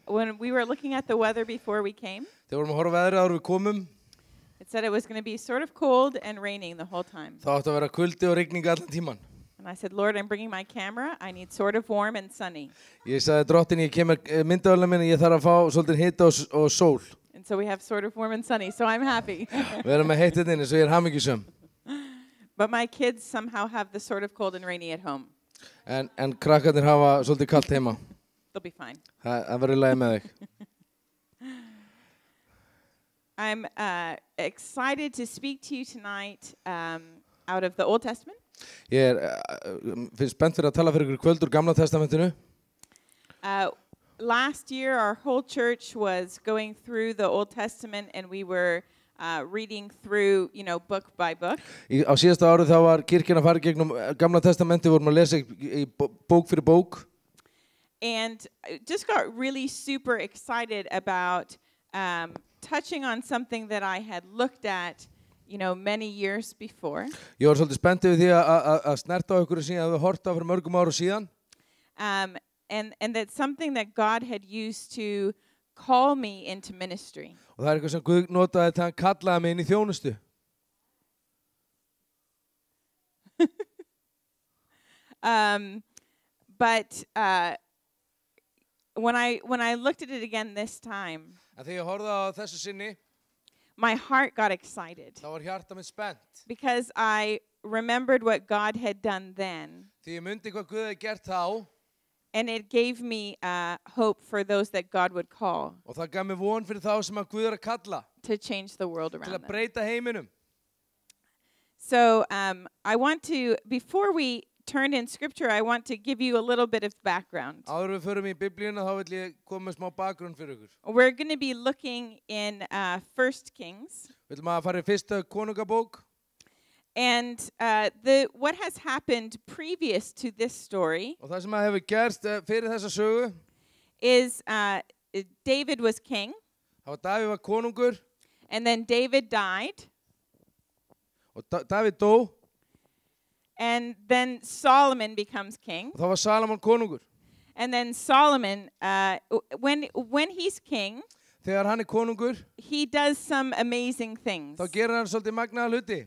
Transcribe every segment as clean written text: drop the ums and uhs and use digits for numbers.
when we were looking at the weather before we came, Þegar vorum að horfa á veðrið áður en við komum, it said it was going to be sort of cold and raining the whole time. þá átti að vera kuldi og rigning allan tíman. And I said, Lord, I'm bringing my camera. I need sort of warm and sunny. Ég sagði drottin, ég kemur myndavélarna minni, ég þarf að fá svolítið hita og sól. And so we have sort of warm and sunny, so I'm happy. Við erum með heitt hérna inni, svo ég hamingjusöm. But my kids somehow have the sort of cold and rainy at home. En krakkarnir hafa svolítið kalt heima. They'll be fine. Það verður í lagi með þig. I'm excited to speak to you tonight out of the Old Testament. Ég finnst spennt fyrir að tala fyrir ykkur kvöld úr Gamla testamentinu. Last year, our whole church was going through the Old Testament, and we were reading through, book by book. Á síðasta árið þá var kirkjan að fara gegnum Gamla testamenti, vorum að lesa í bók fyrir bók. And I just got really super excited about touching on something that I had looked at, many years before. Ég var svolítið spennt yfir því að snerta á ykkur sem ég hafði hort á fyrir mörgum árum síðan. And that's something that God had used to call me into ministry. Og það eitthvað sem Guð notaði til hann kallaði mig inn í þjónustu. But when I looked at it again this time, En þegar ég horfði á þessu sinni, my heart got excited þá var hjarta mitt spennt. because I remembered what God had done then. Því ég mundi hvað Guð hefði gert þá. And it gave me hope for those that God would call Og það gaf mér von fyrir þá sem að Guð að kalla to change the world til around að them. breyta heiminum. So I want to, before we turn in Scripture, I want to give you a little bit of background. Áður við förum í Biblíuna þá vil ég koma með smá bakgrunn fyrir ykkur. We're going to be looking in 1 Kings. Við ætlum að fara í fyrsta konungabók. And what has happened previous to this story Og það sem að hefur gerst fyrir þessa sögu, is David was king, það var Davíð var konungur and then David died, og Davíð dó and then Solomon becomes king. og þá var Salomon konungur. And then Solomon, when he's king, Þegar hann konungur, he does some amazing things. þá gerir hann svolítið magnaða hluti.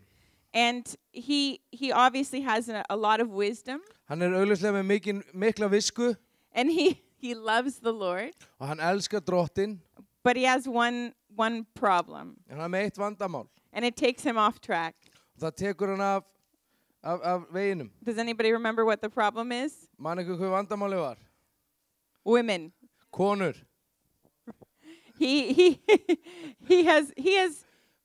And he obviously has a lot of wisdom, Hann augljóslega með mikla visku and he loves the Lord, og hann elskar drottin, but he has one problem, en hann með eitt vandamál. and it takes him off track. Og það tekur hann af veginum. Does anybody remember what the problem is? Man ykkur hvað vandamálið var? Women. Konur.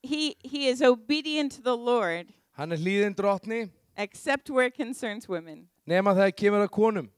He is obedient to the Lord, Hann hlýðinn drottni, except where it concerns women. nema það kemur að konum.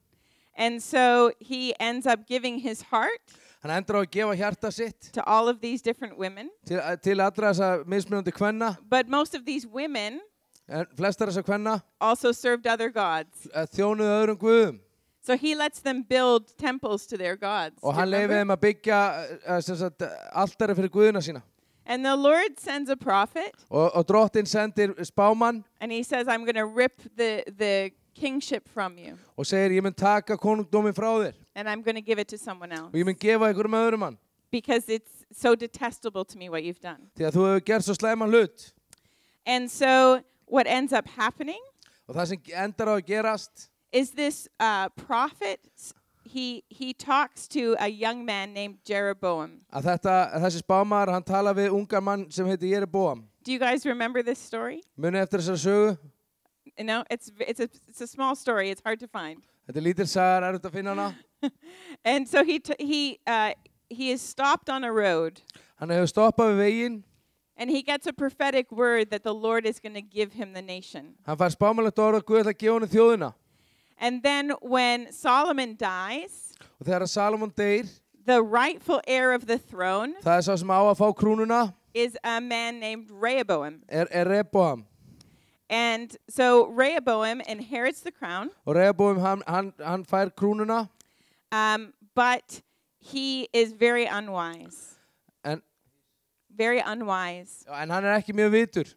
And so he ends up giving his heart Hann endur á að gefa hjarta sitt to all of these different women. til allra þessa mismunandi kvenna, But most of these women en flestar þessa kvenna also served other gods. þjónuðu öðrum guðum. So he lets them build temples to their gods. Og Do you hann leyfir remember? þeim að byggja altari fyrir guðuna sína. And the Lord sends a prophet, Og drottin sendir spámann and he says, I'm going to rip the kingship from you, og segir, ég mun taka konungdómin frá þér and I'm going to give it to someone else, og ég mun gefa ykkur öðrum mann. because it's so detestable to me what you've done. Því að þú hefur gert svo slæman hlut. And so what ends up happening Og það sem endar á að gerast, is this prophet, he talks to a young man named Jeroboam. að þessi spámaður, hann tala við ungan mann sem heitir Jeroboam. Do you guys remember this story? Munið eftir þessari sögu? No, it's a small story. It's hard to find. Þetta lítil sagar, erfitt að finna hana. And so he is stopped on a road, Hann hefur stoppað við veginn. and he gets a prophetic word that the Lord is going to give him the nation. Hann fær spámanlegt orð að Guð ætla að gefa honum þjóðina. And then when Solomon dies, Og þegar Salomon deyr, the rightful heir of the throne það sá sem á að fá krúnuna, is a man named Rehoboam. Rehoboam. And so Rehoboam inherits the crown, Og Rehoboam, hann fær krúnuna, but he is very unwise. en Very unwise. hann ekki mjög vitur.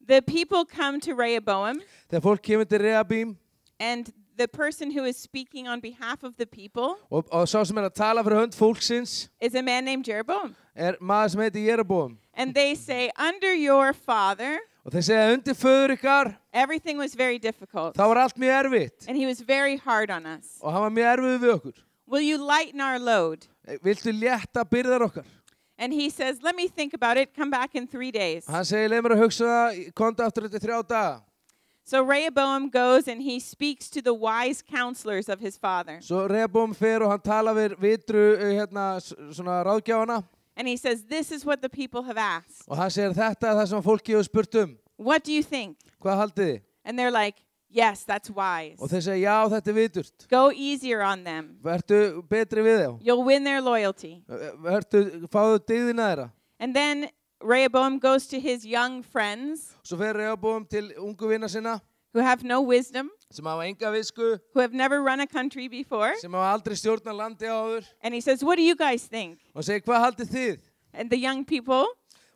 The people come to Rehoboam, Þegar fólk kemur til Rehoboam, and the person who is speaking on behalf of the people Og sá sem að tala fyrir hönd fólksins is a man named Jeroboam. maður sem heitir Jeroboam. And they say, under your father, Og þeir segja undir föður ykkar, everything was very difficult. það var allt mjög erfitt. And he was very hard on us. Og hann var mjög erfiður við okkur. Will you lighten our load? Viltu létta byrðar okkar? And he says, let me think about it. Come back in 3 days. Hann segir, leið mér að hugsa það, komdu aftur eftir 3 daga. So Rehoboam goes and he speaks to the wise counselors of his father. Svo Rehoboam fer og hann tala við vitru svona ráðgjafana. And he says, this is what the people have asked. Og hann segir, þetta er það sem fólki hefur spurt What do you think? Hvað haldið þið? And they're like, yes, that's wise. Og þeir segja, já, þetta er viturt. Go easier on them. Vertu betri við þá. You'll win their loyalty. Fáðu dygðina þeirra. And then Rehoboam goes to his young friends Svo fer Rehoboam til ungu vina sinna who have no wisdom, sem hafa enga visku, who have never run a country before. sem hafa aldrei stjórnað landi áður. And he says, what do you guys think? Og segir, hvað haldið þið? And the young people,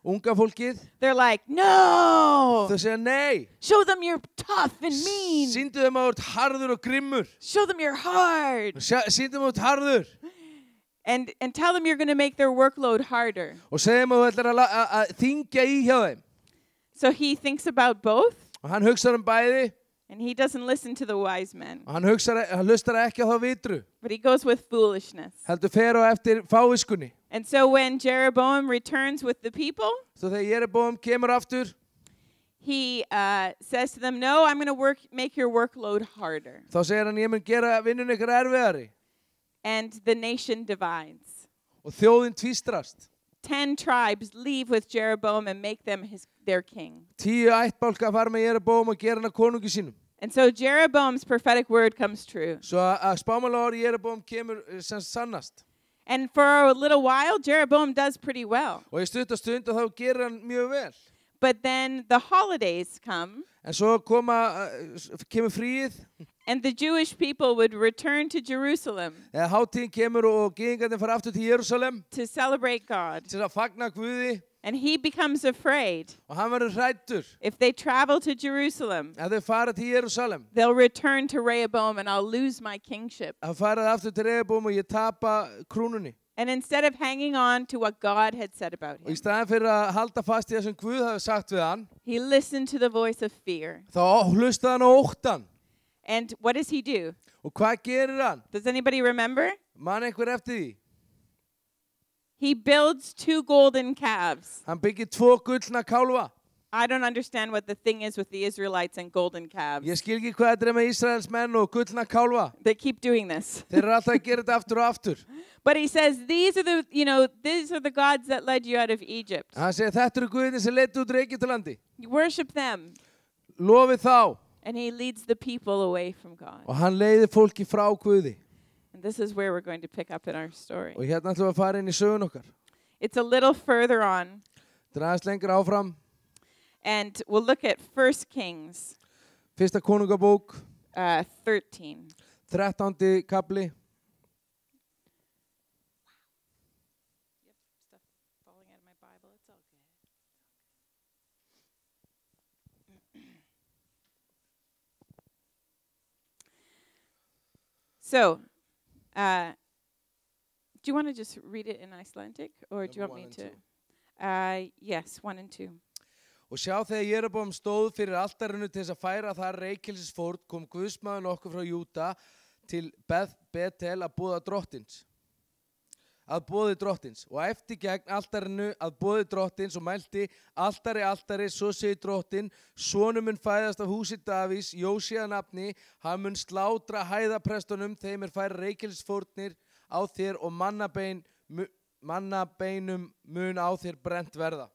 Unga fólkið, they're like, no! þau segja nei. Show them you're tough and mean. Sýndu þeim að þú ert harður og grimmur. Show them you're hard. Sýndu þeim að þú ert harður. And tell them you're going to make their workload harder. Og segjum að þú ætlar að þyngja í hjá þeim. So he thinks about both, Og hann hugsar bæði. and he doesn't listen to the wise men, Og hann hlustar ekki á þá vitru. but he goes with foolishness. Heldur fer á eftir fáviskunni. And so when Jeroboam returns with the people, Svo þegar Jeroboam kemur aftur, he says to them, no, I'm going to make your workload harder. þá segir hann, ég mun gera vinnun ykkur erfiðari. And the nation divides. Og þjóðin tvístrast. 10 tribes leave with Jeroboam and make them their king. 10 ættbálka fara með Jeroboam og gera hann að konungi sínum. And so Jeroboam's prophetic word comes true. Svo að spámálagur Jeroboam kemur sem sannast. And for a little while, Jeroboam does pretty well. Og í stund og þá gerir hann mjög vel. But then the holidays come, En svo kemur fríið, and the Jewish people would return to Jerusalem eða hátíðin kemur og gyðingarnir fara aftur til Jerúsalem to celebrate God. til að fagna Guði And he becomes afraid. og hann verður hræddur. If they travel to Jerusalem, Ef þau fara til Jerúsalem, they'll return to Rehoboam and I'll lose my kingship. hann farið aftur til Rehoboam og ég tapa krúnunni. And instead of hanging on to what God had said about Og í him, staðan fyrir að halda fast í það sem Guð hafi sagt við hann, he listened to the voice of fear. þá hlustaði hann á óttan. And what does he do? Og hvað gerir hann? Does anybody remember? Man einhver eftir því? He builds 2 golden calves. Hann byggir 2 gullna kálfa. I don't understand what the thing is with the Israelites and golden calves. Ég skil ekki hvað þetta er með Ísraels menn og gullna kálfa. They keep doing this. Þeir eru alltaf að gera þetta aftur og aftur. But he says, these are the gods that led you out of Egypt. Hann segir, þetta eru guðinni sem leiddu út úr Egyptalandi. You worship them. Lofið þá. And he leads the people away from God. Og hann leiðir fólki frá Guði. And this is where we're going to pick up in our story. Og hérna ætlum við að fara inn í sögun okkar. It's a little further on. Þetta er aðeins lengra áfram. And we'll look at 1 Kings Fyrsta konungabók, 13. 13. kapli. Stuff falling out of my Bible. It's all good. So, do you want to just read it in Icelandic, or do you want me to? Yes, 1 and 2. Og sjá þegar Jeroboam stóð fyrir altarinu til þess að færa þar reykelsisfórn, kom Guðsmaður nokkur frá Júda til Betel að boða drottins. Að boði drottins. Og eftir gegn altarinu að boði drottins og mælti altari, svo segir drottin, sonur mun fæðast af húsi Davís, Jósía nafni, hann mun slátra hæðaprestunum, þeim færa reykelsisfórnir á þér og mannabeinum mun á þér brent verða.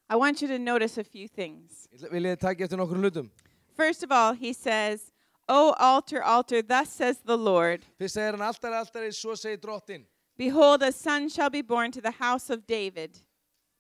I want you to notice a few things. Vil ég taka eftir nokkur hlutum? First of all, he says, O altar, altar, thus says the Lord. Fyrst segir hann altari, svo segir drottin. Behold, a son shall be born to the house of David,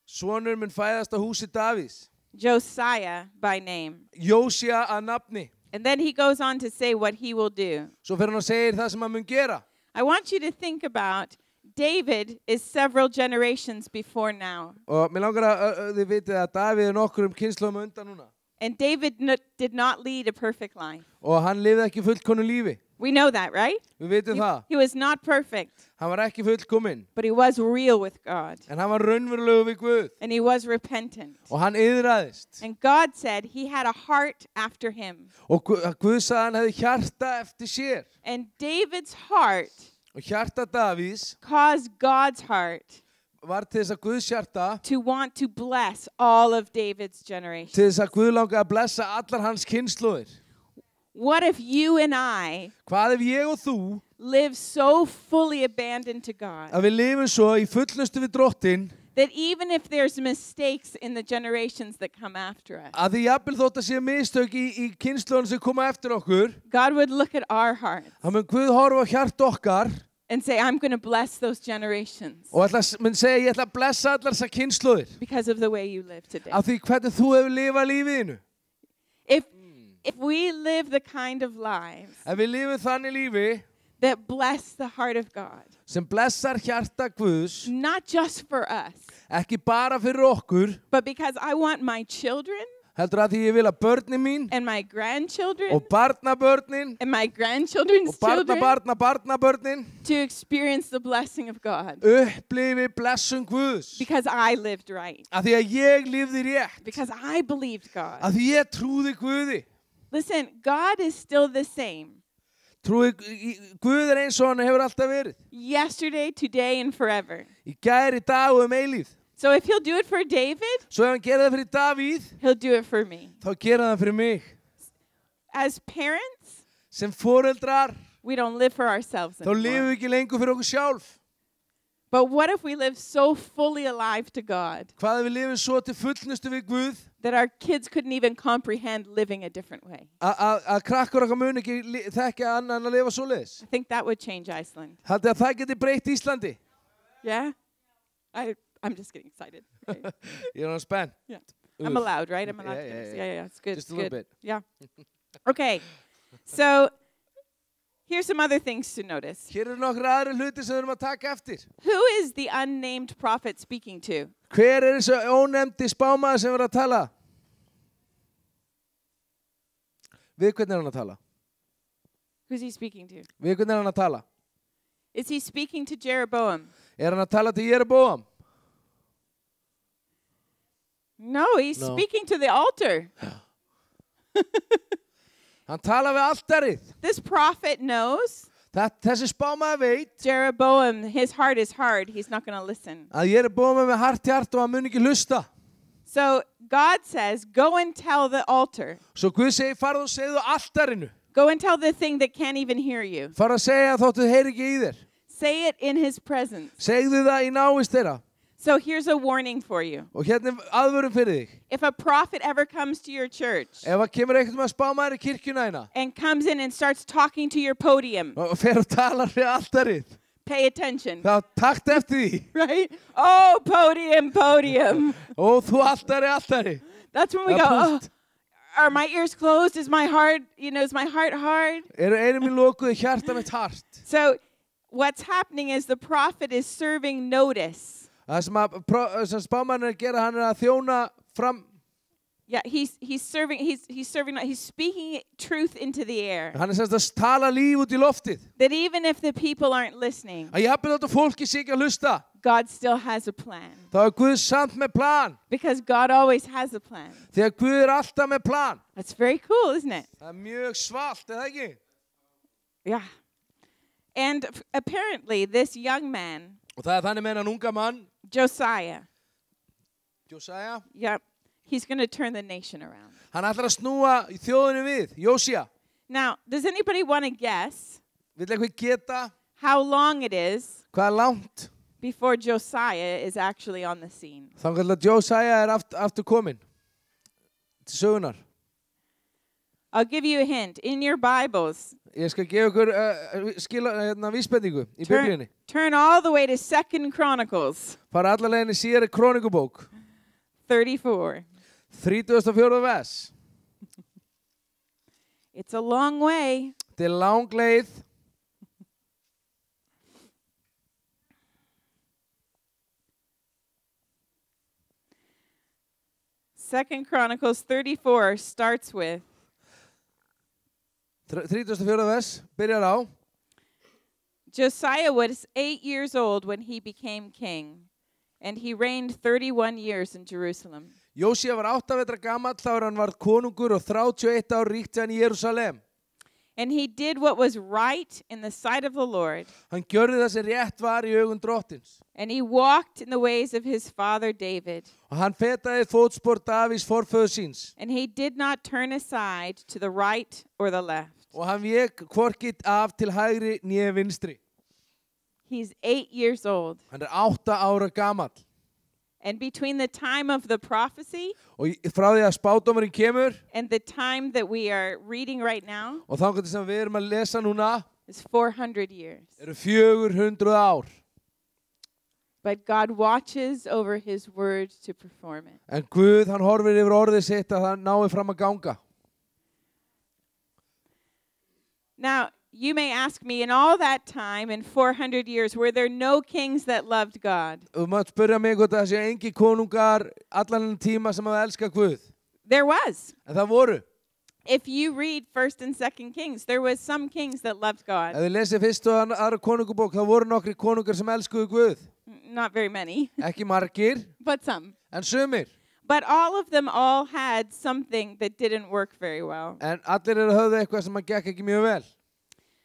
Sonur mun fæðast á húsi Davís. Josiah by name. Jósía að nafni. And then he goes on to say what he will do. Svo fyrir hann og segir það sem hann mun gera. I want you to think about David is several generations before now. Og mér langar að þið vitið að Davíð nokkur kynnslóðum undan núna. And David did not lead a perfect life. Og hann lifði ekki fullkomnu lífi. We know that, right? Við vitum það. He was not perfect, Hann var ekki fullkominn. but he was real with God. En hann var raunverulegur við Guð. And he was repentant. Og hann iðraðist. And God said he had a heart after him. Og Guð sagði hann hefði hjarta eftir sér. And David's heart Og hjarta Davíðs caused God's heart var til þess að Guðs hjarta, to want to bless all of David's generation. til þess að Guð langaði að blessa allar hans kynslóðir. What if you and I Hvað ef ég og þú live so fully abandoned to God að við lifum svo í fullnustu við Drottin that even if there's mistakes in the generations that come after us, að því jafnvel þótt að sé mistök í kynslóðin sem koma eftir okkur, God would look at our hearts þá mun Guð horfa á hjart okkar and say, I'm going to bless those generations og mun segja ég ætla að blessa allar þessar kynslóðir because of the way you live today. af því hvernig þú hefur lifað lífiðinu. If we live the kind of lives Ef við lifum þannig lífi that bless the heart of God, sem blessar hjarta Guðs, not just for us, ekki bara fyrir okkur, but because I want my children heldur að því ég vil að börnin mín and my grandchildren og barnabörnin and my grandchildren's og children barnabörnin to experience the blessing of God upplifi blessun Guðs. because I lived right, Af því að ég lifði rétt. because I believed God. Af því ég trúði Guði. Listen, God is still the same Guð eins og hann hefur alltaf verið. yesterday, today, and forever. Í gær, í dag og eilífð. So if he'll do it for David, Svo ef hann gerir það fyrir Davíð, he'll do it for me. þá gerir það fyrir mig. As parents, Sem foreldrar, we don't live for ourselves þá lifum anymore. við ekki lengur fyrir okkur sjálf. But what if we live so fully alive to God Hvað ef við lifum svo til fullnustu við Guð that our kids couldn't even comprehend living a different way? að krakkar okkar mun ekki þekkja annan en að lifa svoleiðis? I think that would change Iceland. Haldið að það geti breytt Íslandi? Yeah? I'm just getting excited. Okay. Ég spennt. Yeah. I'm allowed, right? I'm allowed Yeah, to do yeah, this. yeah. Yeah, it's good. Just it's a little good. bit. Yeah. Okay. So here's some other things to notice. Hér eru nokkra aðri hluti sem við erum að taka eftir. Who is the unnamed prophet speaking to? Hver er þessi ónefndi spámaður sem við erum að tala? Við hvernig er hann að tala? Who's he speaking to? Við hvernig er hann að tala? Is he speaking to Jeroboam? Er hann að tala til Jeroboam? No, he's No. speaking to the altar. Hann tala við altarið. This prophet knows Þessi spámaður veit Jeroboam, his heart is hard. He's not going to listen. að Jeroboam er með hart hjart og hann mun ekki hlusta. So God says, go and tell the altar. Svo Guð segir, farðu og segðu altarinu. Go and tell the thing that can't even hear you. Farðu að segja þóttu heyri ekki í þér. Say it in his presence. Segðu það í návist þeirra. So here's a warning for you. Og hérna er aðvörun fyrir þig. If a prophet ever comes to your church Ef að kemur eitthvað með að spámaður í kirkjuna hérna and comes in and starts talking to your podium, og fer og talar við altarið, pay attention. þá takt eftir því. Right? Oh, podium. Ó, þú altari. That's when we go, oh, are my ears closed? Is my heart, is my heart hard? Eru einum í lokuðu hjarta mitt hart. So what's happening is the prophet is serving notice. Það sem spámaður er að gera, hann er að þjóna fram. Yeah, he's speaking truth into the air. Hann er semst að tala líf út í loftið. That even if the people aren't listening, Að jafnvel þótt að fólki sé ekki að hlusta, God still has a plan. þá er Guð samt með plan. Because God always has a plan. Því að Guð er alltaf með plan. That's very cool, isn't it? Það er mjög svalt, er það ekki? Yeah. And apparently this young man, Og það er þannig með hann unga mann, Josiah, Josiah, yep, he's going to turn the nation around. hann ætlar að snúa í þjóðinu við, Jósía. Now, does anybody want to guess Vill eitthvað geta how long it is hvað er langt? before Josiah is actually on the scene? Þannig að Josiah er aftur kominn til sögunar. I'll give you a hint. In your Bibles, Ég skal gefa ykkur vísbendingu í Biblíunni. turn all the way to 2 Chronicles Fara alla leiðin í síðari krónikubók, 34. 34. vers. It's a long way. Þetta er lang leið. 2 Chronicles 34 starts with, 34. vers, byrjar á. Josiah was 8 years old when he became king, and he reigned 31 years in Jerusalem. Jósía var 8 vetra gamall þá hann varð konungur og 31 ár ríkti hann í Jerúsalem. And he did what was right in the sight of the Lord, Hann gjörði það sem rétt var í augum drottins. and he walked in the ways of his father David, Og hann fetaði fótspor Davís forföður síns. and he did not turn aside to the right or the left. Og hann vék hvorki af til hægri né vinstri. He's 8 years old. Hann 8 ára gamall. And between the time of the prophecy Og frá því að spádómurinn kemur and the time that we are reading right now og þangað til sem við erum að lesa núna is 400 years. eru 400 ár. But God watches over his word to perform it. En Guð, hann horfir yfir orðið sitt að það nái fram að ganga. Now, you may ask me, in all that time, in 400 years, were there no kings that loved God? Þú mátt spyrja mig hvort það sé engi konungar allan þennan tíma sem hafa elskað Guð. There was. En það voru. If you read 1st and 2nd Kings, there was some kings that loved God. Ef þið lesið fyrstu og aðra konungabók, þá voru nokkri konungar sem elskuðu Guð. Not very many, Ekki margir, but some. en sumir. But all of them all had something that didn't work very well. En allir eru höfðu eitthvað sem að gekk ekki mjög vel.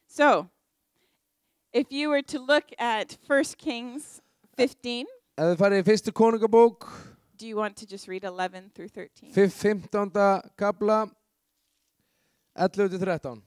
So, if you were to look at 1 Kings 15, Ef þið farið í fyrstu konungabók, do you want to just read 11 through 13? 15. kapla, 11 til 13.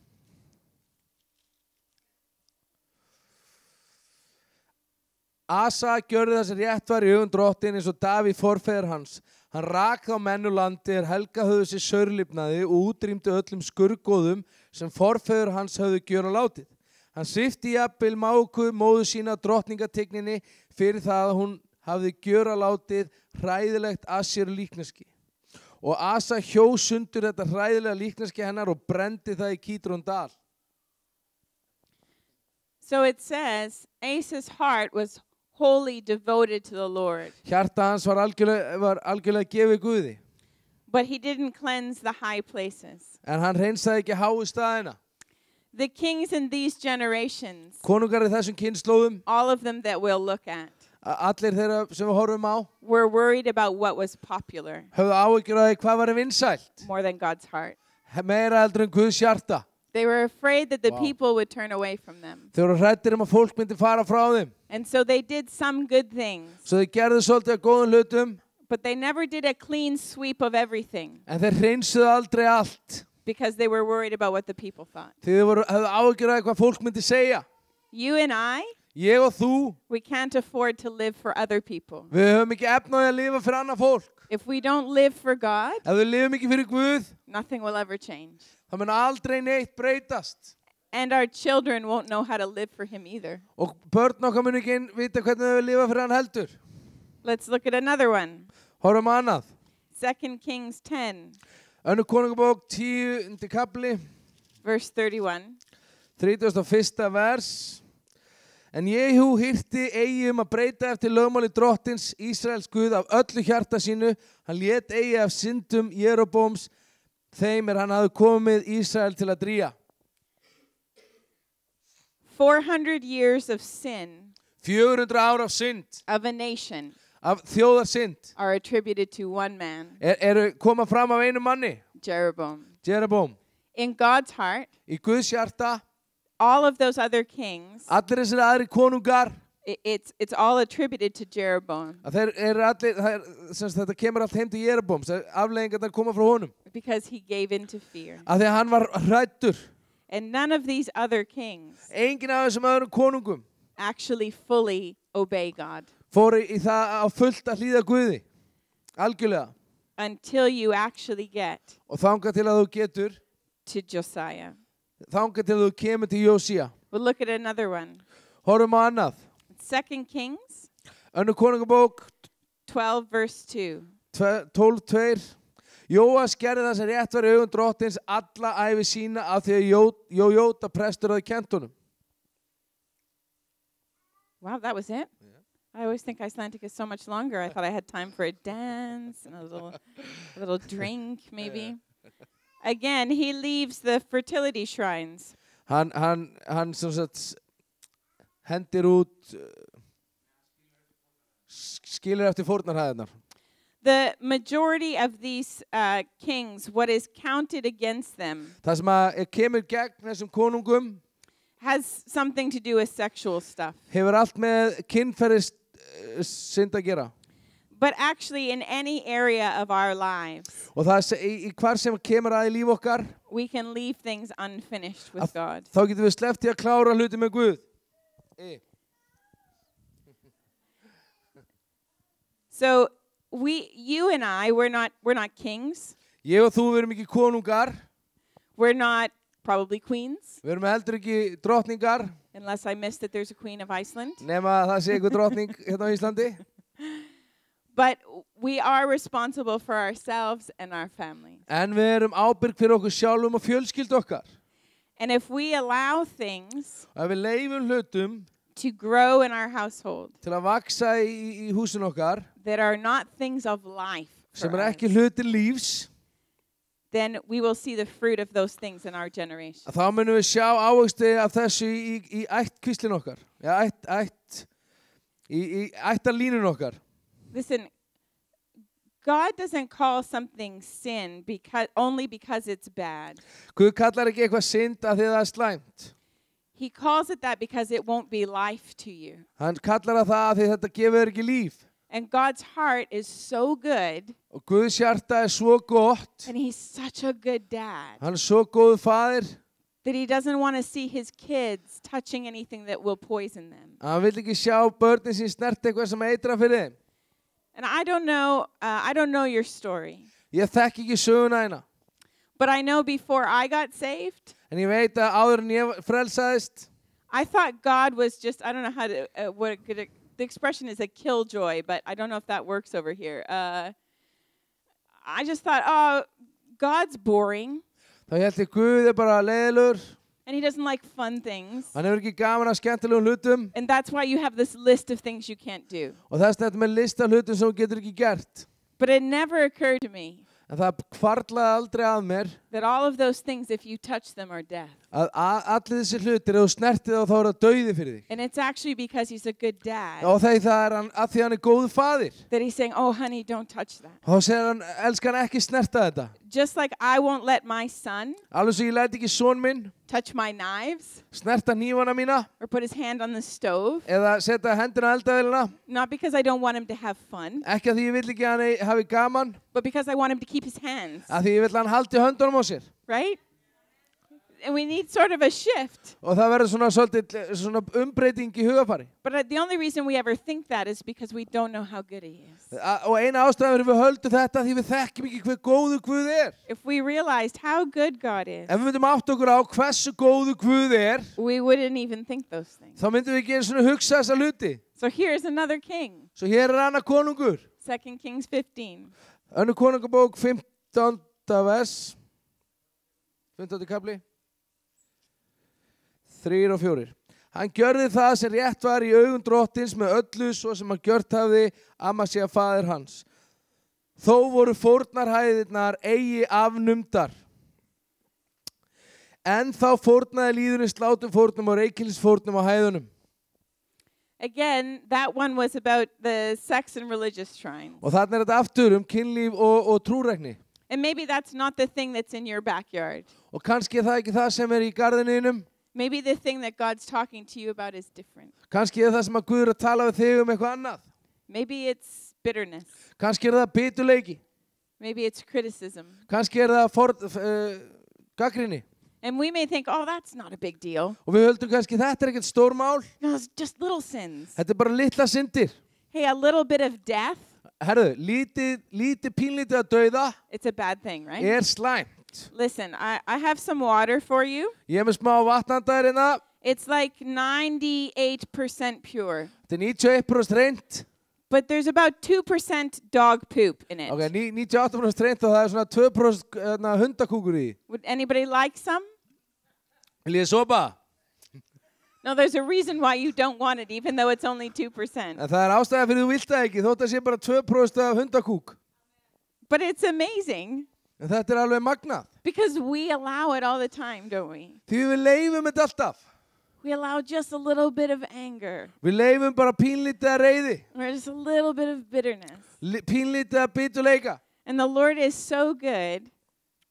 Asa gjörði það sem rétt var í augum drottin eins og Davíð forfeður hans. Hann rak þá menn úr landi helga höfðu sér saurlifnaði og útrýmdi öllum skurðgoðum sem forfeður hans höfðu gjöra látið. Hann svipti jafnvel máku móður sína drottningatigninni fyrir það að hún hafði gjöra látið hræðilegt Assíru líkneski. Og Asa hjó sundur þetta hræðilega líkneski hennar og brendi það í Kídrón dal. So it says, Asa's heart was wholly devoted to the Lord, Hjarta hans var algjörlega gefið Guði. but he didn't cleanse the high places. En hann hreinsaði ekki háu staðina. The kings in these generations, Konungar í þessum kynslóðum, all of them that we'll look at, allir þeirra sem við horfum á, were worried about what was popular höfðu áhyggjur af því hvað var vinsælt. more than God's heart. Meira heldur en Guðs hjarta. They were afraid that the Wow. people would turn away from them. Þeir voru hræddir að fólk myndi fara frá þeim. And so they did some good things, Svo þeir gerðu svolítið af góðum hlutum, but they never did a clean sweep of everything en þeir hreinsuðu aldrei allt. because they were worried about what the people thought. Þeir höfðu áhyggjur af því hvað fólk myndi segja. You and I, Ég og þú, we can't afford to live for other people. við höfum ekki efnaði að lifa fyrir annað fólk. If we don't live for God, Ef við lifum ekki fyrir Guð, nothing will ever change. þá mun aldrei neitt breytast. And our children won't know how to live for him either. Og börn okkar mun ekki vita hvernig þau lifa fyrir hann heldur. Let's look at another one. Horfum á annað. 2 Kings 10, Önnur konungabók 10. kapli, verse 31. 31. vers. En Jehu hirti eigi að breyta eftir lögmáli drottins Ísraels Guð af öllu hjarta sínu. Hann lét eigi af syndum Jeróboams þeim hann hafði komið Ísrael til að dría. 400 years of sin 400 ár af synd, of a nation af þjóðarsynd, are attributed to one man, eru koma fram af einu manni, Jeroboam. Jeroboam. In God's heart, Í Guðs hjarta, all of those other kings, allir þessir aðri konungar, it's all attributed to Jeroboam að þeir eru allir, þetta kemur allt heim til Jeroboams, afleggingarnar koma frá honum. because he gave in to fear. Af því að hann var hræddur. And none of these other kings Enginn af þessum öðrum konungum actually fully obey God fóru í það á fullt að hlýða Guði. Algjörlega. until you actually get Og þangað til að þú getur, to Josiah. þangað til að þú kemur til Jósía. We'll look at another one. Horfum á annað. 2 Kings Önnur konungabók 12, verse 2. 12:2. Jóas gerði það sem rétt var í augum drottins alla ævi sína af því að Jójóta prestur hafði kennt honum. Wow, that was it? I always think Icelandic is so much longer. I thought I had time for a dance and a little drink, maybe. Again, he leaves the fertility shrines. Hann sem sagt hendir út skilur eftir fórnarhæðirnar. The majority of these kings, what is counted against them, Það sem að kemur gegn þessum konungum has something to do with sexual stuff. hefur allt með kynferðis synd að gera. But actually, in any area of our lives, Og það í hvar sem kemur að í líf okkar, we can leave things unfinished with God. þá getum við sleppt í að klára hluti með Guð. So you and I, we're not kings. Ég og þú erum ekki konungar, We're not probably queens, við erum heldur ekki drottningar, unless I missed that there's a queen of Iceland. nema það sé einhver drottning hérna á Íslandi. But we are responsible for ourselves and our families. En við erum ábyrg fyrir okkur sjálfum og fjölskyldu okkar. And if we allow things Og ef við leifum hlutum to grow in our household til að vaksa í húsin okkar, that are not things of life sem for us, ekki hluti lífs, then we will see the fruit of those things in our generation. þá munum við sjá ávöxti af þessu í ættkvíslin okkar. Ja, í ættarlínun okkar. Listen, God doesn't call something sin only because it's bad. Guð kallar ekki eitthvað synd af því það slæmt. He calls it that because it won't be life to you. Hann kallar það af því þetta gefur ekki líf. And God's heart is so good, Og Guðs hjarta svo gott, and he's such a good dad, hann svo góð faðir, that he doesn't want to see his kids touching anything that will poison them. hann vill ekki sjá börnin sín snert eitthvað sem eitra fyrir þeim. And I don't know your story, Ég þekki ekki söguna hérna. but I know before I got saved, En ég veit að áður en ég frelsaðist, I thought God was just, I don't know how to, the expression is a killjoy, but I don't know if that works over here. I just thought, oh, God's boring, þá held ég Guð bara leiðilegur. and he doesn't like fun things. Hann hefur ekki gaman að skemmtilegum hlutum. And that's why you have this list of things you can't do. Og þess þetta með lista hlutum sem þú getur ekki gert. But it never occurred to me En það hvarflaði aldrei að mér that all of those things, if you touch them, are death. að allir þessi hlutir, ef þú snertið þá er það dauði fyrir þig. And it's actually because he's a good dad Og það er hann, að því hann er góð faðir. that he's saying, oh, honey, don't touch that. Og þá segir hann, elskan ekki snerta þetta. Just like I won't let my son Alveg svo ég læti ekki son minn touch my knives snerta hnífana mína or put his hand on the stove, eða setja hendina á eldavélina. not because I don't want him to have fun, Ekki að því ég vill ekki að hann hafi gaman, but because I want him to keep his hands, að því ég vill að hann haldi höndunum á sér. right? And we need sort of a shift. Og það verður svona umbreyting í hugafari. But the only reason we ever think that is because we don't know how good he is. Og eina ástæðan fyrir við höldum þetta því við þekkjum ekki hver góðu Guð er. If we realized how good God is, Ef við myndum átt okkur á hversu góðu Guð er, we wouldn't even think those things. þá myndum við ekki einu svona hugsa þessa hluti. So here's another king, Svo hér er annar konungur. 2 Kings 15. Önnur konungabók 15. vers. 15. kapli. 3 og 4. Hann gjörði það sem rétt var í augum drottins með öllu svo sem hann gjört hafði Amasía faðir hans. Þó voru fórnarhæðirnar eigi afnumdar. En þá fórnaði líðurinn sláturfórnum og reykilsfórnum á hæðunum. Again, that one was about the sex and religious shrines. Og þarna er þetta aftur kynlíf og trúrækni. And maybe that's not the thing that's in your backyard. Og kannski er það ekki það sem er í garðininum. Maybe the thing that God's talking to you about is different. Kannski er það sem að Guð er að tala við þig eitthvað annað. Maybe it's bitterness. Kannski er það biturleiki. Maybe it's criticism. Kannski er það gagnrýni. And we may think, oh, that's not a big deal. Og við höldum kannski þetta er ekkert stór mál. No, it's just little sins. Þetta er bara litla syndir. Hey, a little bit of death, Herðu, lítið pínlítið að dauða it's a bad thing, right? er slæmt. Listen, I have some water for you. Ég er með smá vatnandar hérna. It's like 98% pure. Þetta er 91% reynt. But there's about 2% dog poop in it. Ok, 98% reynt og það er svona 2% hundakúkur í. Would anybody like some? Vil ég sopa? No, there's a reason why you don't want it, even though it's only 2%. En það ástæða fyrir þú vilt það ekki, þótt að sé bara 2% af hundakúk. But it's amazing En þetta alveg magnað. because we allow it all the time, don't we? Því við leifum þetta alltaf. We allow just a little bit of anger Við leifum bara pínlítið að reiði, or just a little bit of bitterness. pínlítið að biturleika. And the Lord is so good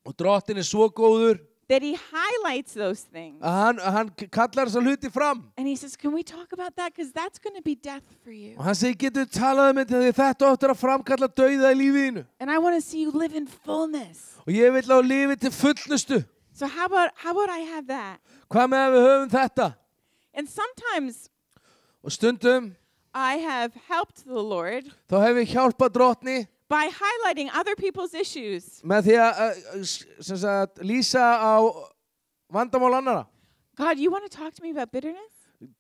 Og drottin svo góður that he highlights those things. að hann kallar þessa hluti fram. And he says, can we talk about that? Because that's going to be death for you. Og hann segir, getur við talað um þetta því þetta áttur að framkalla dauða í lífiðinu. And I want to see you live in fullness. Og ég vil á lífi til fullnustu. So how about I have that? Hvað með að við höfum þetta? And sometimes Og stundum I have helped the Lord þá hef ég hjálpað drottni by highlighting other people's issues. með því að sem sagt, lýsa á vandamál annara. God, you want to talk to me about bitterness?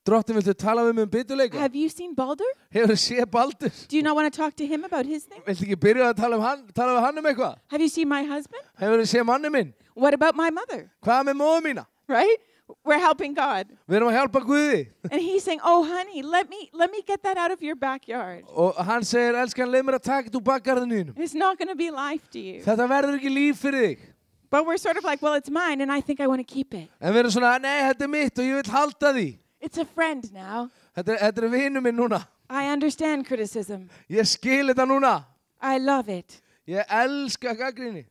Drottin, viltu tala við mig biturleika? Have you seen Baldur? Hefur þú séð Baldur? Do you not want to talk to him about his thing? Viltu ekki byrja að tala við hann eitthvað? Have you seen my husband? Hefur þú séð manni minn? What about my mother? Hvað með móðu mína? Right? We're helping God. Við erum að hjálpa Guði. And he's saying, oh, honey, let me get that out of your backyard. Og hann segir, elskan, leið mér að taka þetta úr bakgarðinu þínum. It's not going to be life to you. Þetta verður ekki líf fyrir þig. But we're sort of like, well, it's mine, and I think I want to keep it. En við erum svona, nei, þetta er mitt og ég vil halda því. It's a friend now. Þetta er vinur minn núna. I understand criticism. Ég skil þetta núna. I love it. Ég elska gagnrýni.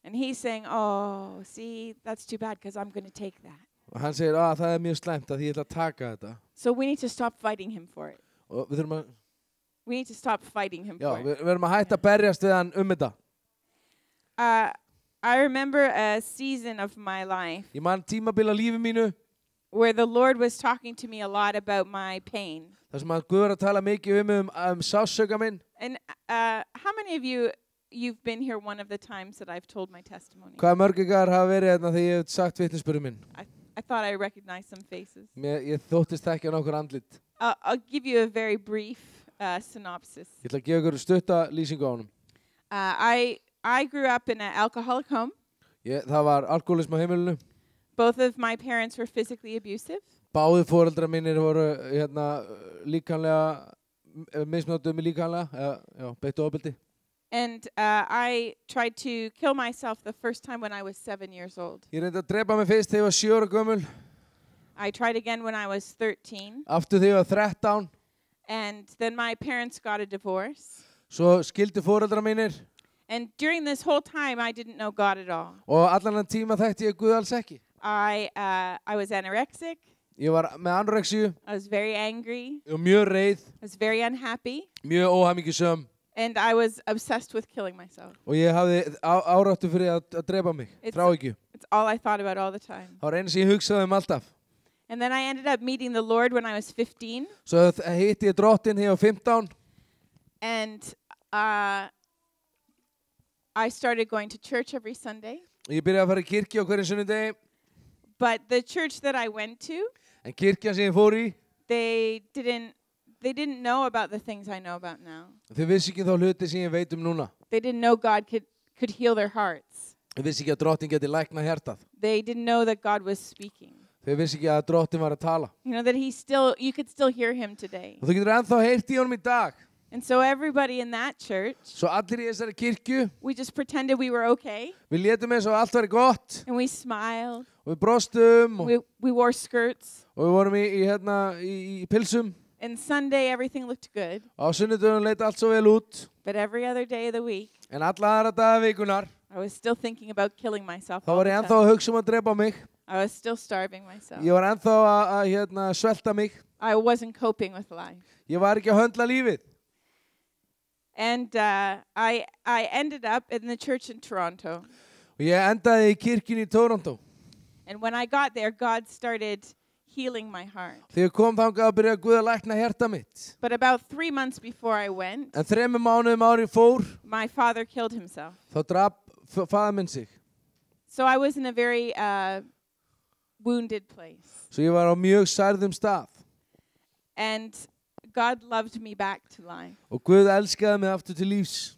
And he's saying, oh, see, that's too bad because I'm going to take that. Og hann segir, það er mjög slæmt að ég ætla að taka þetta. So we need to stop fighting him for it. Og við þurfum að, We need to stop fighting him for it. við erum að hætta að berjast við hann þetta. I remember a season of my life Ég man tímabil á lífi mínu, where the Lord was talking to me a lot about my pain. þar sem að Guð var að tala mikið um sásauka minn. And how many of you've been here one of the times that I've told my testimony? Hvað mörg ykkar hafa verið hérna þegar ég hef sagt vitnisburðum minn? I thought I recognized some faces. Ég þóttist ekki á nokkur andlit. I'll give you a very brief synopsis. Ég ætla að gefa ykkur stutta lýsingu á honum. I grew up in an alcoholic home. Það var alkoholism á heimilinu. Both of my parents were physically abusive. Báðir foreldrar mínir voru líkamlega, misnóttuð mig líkamlega, beittu ofbeldi. And I tried to kill myself the first time when I was 7 years old. Ég reyndi að drepa mig fyrst þegar ég var 7 ára gömul. I tried again when I was 13. Aftur þegar ég var 13. And then my parents got a divorce. Svo skildu foreldrar mínir. And during this whole time, I didn't know God at all. Og allan þann tíma þekkti ég Guð alls ekki. I was anorexic. Ég var með anorexíu. I was very angry. Ég var mjög reið. I was very unhappy. Mjög óhamingjusöm. And I was obsessed with killing myself. Og ég hafði áráttu fyrir að drepa mig. Þráhyggju. It's all I thought about all the time. Það var einu sem ég hugsaði alltaf. And then I ended up meeting the Lord when I was 15. Svo hitti ég drottin þegar ég var 15. And I started going to church every Sunday. Ég byrjaði að fara í kirkju á hverjum sunnudegi. But the church that I went to, En kirkjan sem ég fór í, they didn't know about the things I know about now. þau vissi ekki þá hluti sem ég veit núna. They didn't know God could heal their hearts. Þau vissi ekki að drottin geti læknað hjartað. They didn't know that God was speaking. Þau vissi ekki að drottin var að tala. You know, that you could still hear him today. Og þú getur ennþá heyrt í honum í dag. And so everybody in that church, Svo allir í þessari kirkju, we just pretended we were okay. við létum eins og allt væri gott. And we smiled. Og við brostum. Og We wore skirts. við vorum í pilsum. And Sunday, everything looked good. Á sunnudögum leit allt svo vel út. But every other day of the week, En alla aðra daga vikunar, I was still thinking about killing myself. þá all var the ég ennþá time. að hugsa að drepa mig. I was still starving myself. Ég var ennþá að svelta mig. I wasn't coping with life. Ég var ekki að höndla lífið. And I ended up in the church in Toronto. Og ég endaði í kirkjunni í Toronto. And when I got there, God started healing my heart. Þegar ég kom þangað að byrja Guð að lækna hjarta mitt. But about 3 months before I went, En 3 mánuðum áður ég fór, my father killed himself. þá drap faðir minn sig. So I was in a very wounded place. Svo ég var á mjög særðum stað. And God loved me back to life. Og Guð elskaði mig aftur til lífs.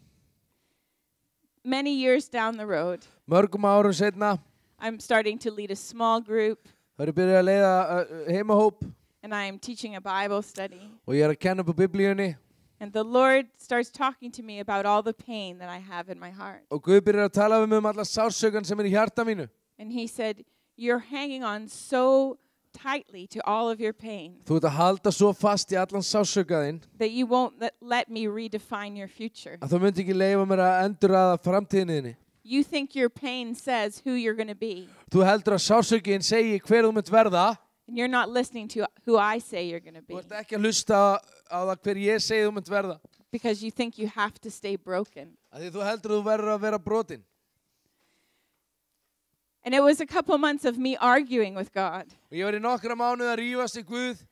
Many years down the road, Mörgum árum seinna, I'm starting to lead a small group. þá Það er byrjað að leiða heimahóp and I am teaching a Bible study. og ég að kenna upp á biblíunni And the Lord starts talking to me about all the pain that I have in my heart. og Guð byrjar að tala við mig alla sársaukan sem í hjarta mínu. And he said, you're hanging on so tightly to all of your pain Þú ert að halda svo fast í allan sársaukaðinn that you won't let me redefine your future. að þú myndi ekki leyfa mér að endurraða framtíðinni. You think your pain says who you're going to be. Þú heldur að sársaukin segi hver þú mynd verða. And you're not listening to who I say you're going to be. Þú ert ekki að hlusta á það hver ég segi þú mynd verða. Because you think you have to stay broken. Af því þú heldur þú verður að vera brotin. And it was a couple months of me arguing with God. Og ég var í nokkra mánuði að rífast í Guð.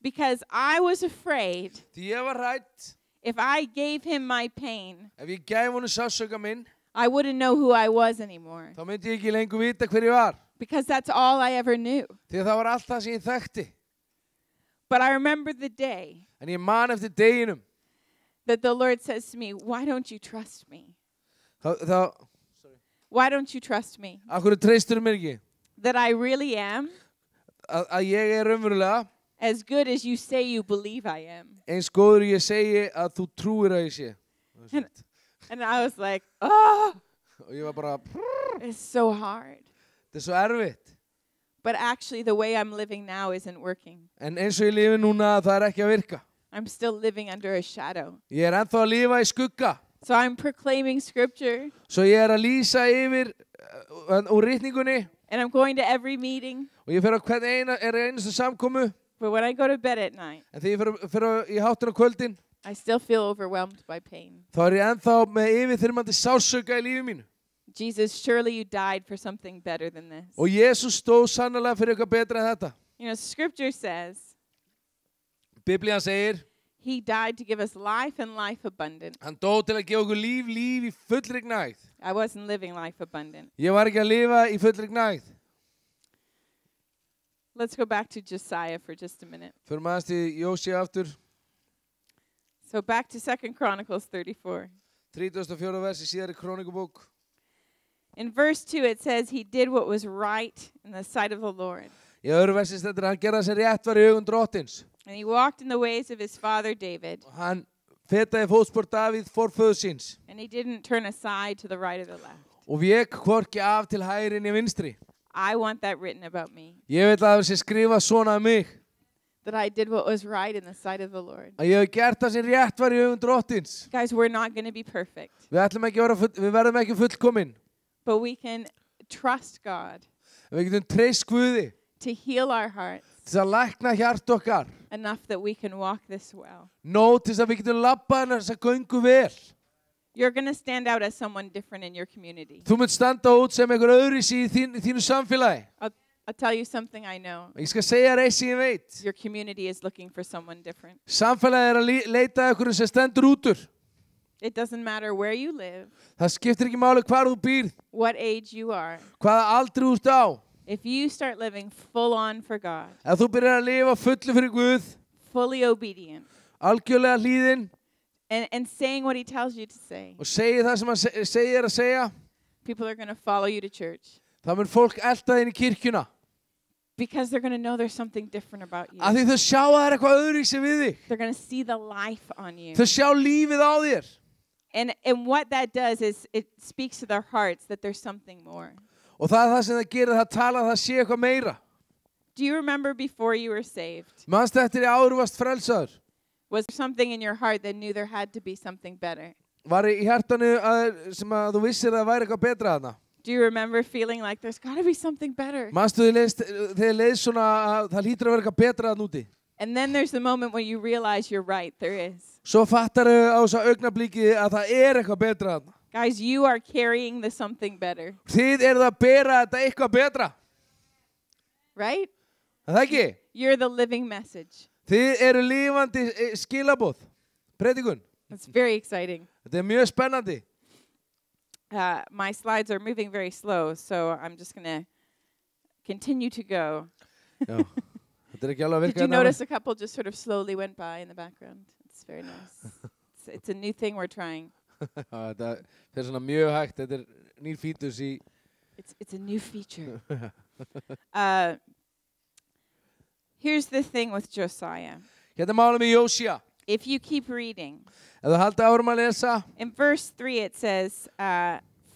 Because I was afraid Því ég var hrædd. if I gave him my pain, Ef ég gæf honum sásauka minn, I wouldn't know who I was anymore. þá myndi ég ekki lengur vita hver ég var. Because that's all I ever knew. Því að það var allt það sem ég þekkti. But I remember the day En ég man eftir deginum. that the Lord says to me, why don't you trust me? Why don't you trust me? Akkur treystur mér ekki That I really am að ég raunverulega as good as you say you believe I am. eins góður ég segi að þú trúir að ég sé. And I was like, oh, Og ég var bara, it's so hard. þetta svo erfitt. But actually the way I'm living now isn't working. En eins og ég lifi núna, það ekki að virka. I'm still living under a shadow. Ég ennþá að lifa í skugga. So I'm proclaiming scripture. Svo ég að lýsa yfir úr ritningunni. And I'm going to every meeting. Og ég fer á hvern einastu samkomu. But when I go to bed at night, En þegar ég fer í háttinn á kvöldin, I still feel overwhelmed by pain. þá ég ennþá með yfirþyrmandi sársaukar í lífi mínu. Jesus, surely you died for something better than this. Og Jesús stóð sannarlega fyrir eitthvað betra en þetta. You know, scripture says Biblían segir, he died to give us life and life abundant. hann dó til að gefa okkur líf í fullri gnægð. I wasn't living life abundant. Ég var ekki að lifa í fullri gnægð. Let's go back to Josiah for just a minute. Fyrir maður til Jósi aftur, So back to 2 Chronicles 34. 34. vers í síðari krónikubók. In verse 2 it says he did what was right in the sight of the Lord. Í öðru versi stendur hann gerða sem rétt var í augum drottins. And he walked in the ways of his father David. Og hann fetaði fótspor Davíð forföður síns. And he didn't turn aside to the right or the left. Og vék hvorki af til hægri né vinstri. I want that written about me. Ég vil að það sé skrifa svona mig. That I did what was right in the sight of the Lord. Að ég hef gert það sem rétt var í augum drottins. Guys, we're not going to be perfect. Við verðum ekki fullkomin. But we can trust God Við getum treyst Guði to heal our hearts til að lækna hjart okkar. enough that we can walk this well. Nóg til að við getum labbað þessa göngu vel. You're going to stand out as someone different in your community. Þú munt standa út sem einhver öðruvísi í þínu samfélagi. I'll tell you something I know. Ég skal segja þér eitt sem ég veit. Your community is looking for someone different. Samfélagið að leita að einhverju sem stendur útur. It doesn't matter where you live, Það skiptir ekki máli hvar þú býrð, what age you are. hvaða aldri þú ert á. If you start living full on for God, Ef þú byrjar að lifa fullu fyrir Guð, fully obedient, algjörlega hlýðinn and saying what he tells you to say, og segir það sem hann segir að segja, people are going to follow you to church þá mun fólk elta þín í kirkjuna. because they're going to know there's something different about you. Af því þau sjá að það er eitthvað öðruvísi við þig. They're going to see the life on you. Þau sjá lífið á þér. And what that does is it speaks to their hearts that there's something more. Og það er það sem það gerir, það tala að það sé eitthvað meira. Do you remember before you were saved? Manstu eftir í áður varst frelsaður? Was there something in your heart that knew there had to be something better? Var í hjartanu sem að þú vissir að það væri eitthvað betra þarna? Do you remember feeling like there's got to be something better? Manstu þegar leið svona að það hlýtur að vera eitthvað betra þarna úti? And then there's the moment when you realize you're right, there is. Svo fattar þau á þessa augnabliki að það er eitthvað betra þarna. Guys, you are carrying the something better, Þið eruð að bera þetta eitthvað betra. right? Er það ekki? You're the living message. Þið eru lifandi skilaboð. Predikun. It's very exciting. Þetta er mjög spennandi. My slides are moving very slow, so I'm just going to continue to go. Já. Þetta er ekki alveg að Did virka you hérna. notice a couple just sort of slowly went by in the background? It's very nice. It's a new thing we're trying. Já, þetta fer svona mjög hægt. Þetta er nýr fítus í... It's a new feature. Here's the thing with Josiah. Hérna er málið með Jósía. If you keep reading, Ef þú haldið áfram að lesa, in verse 3 it says,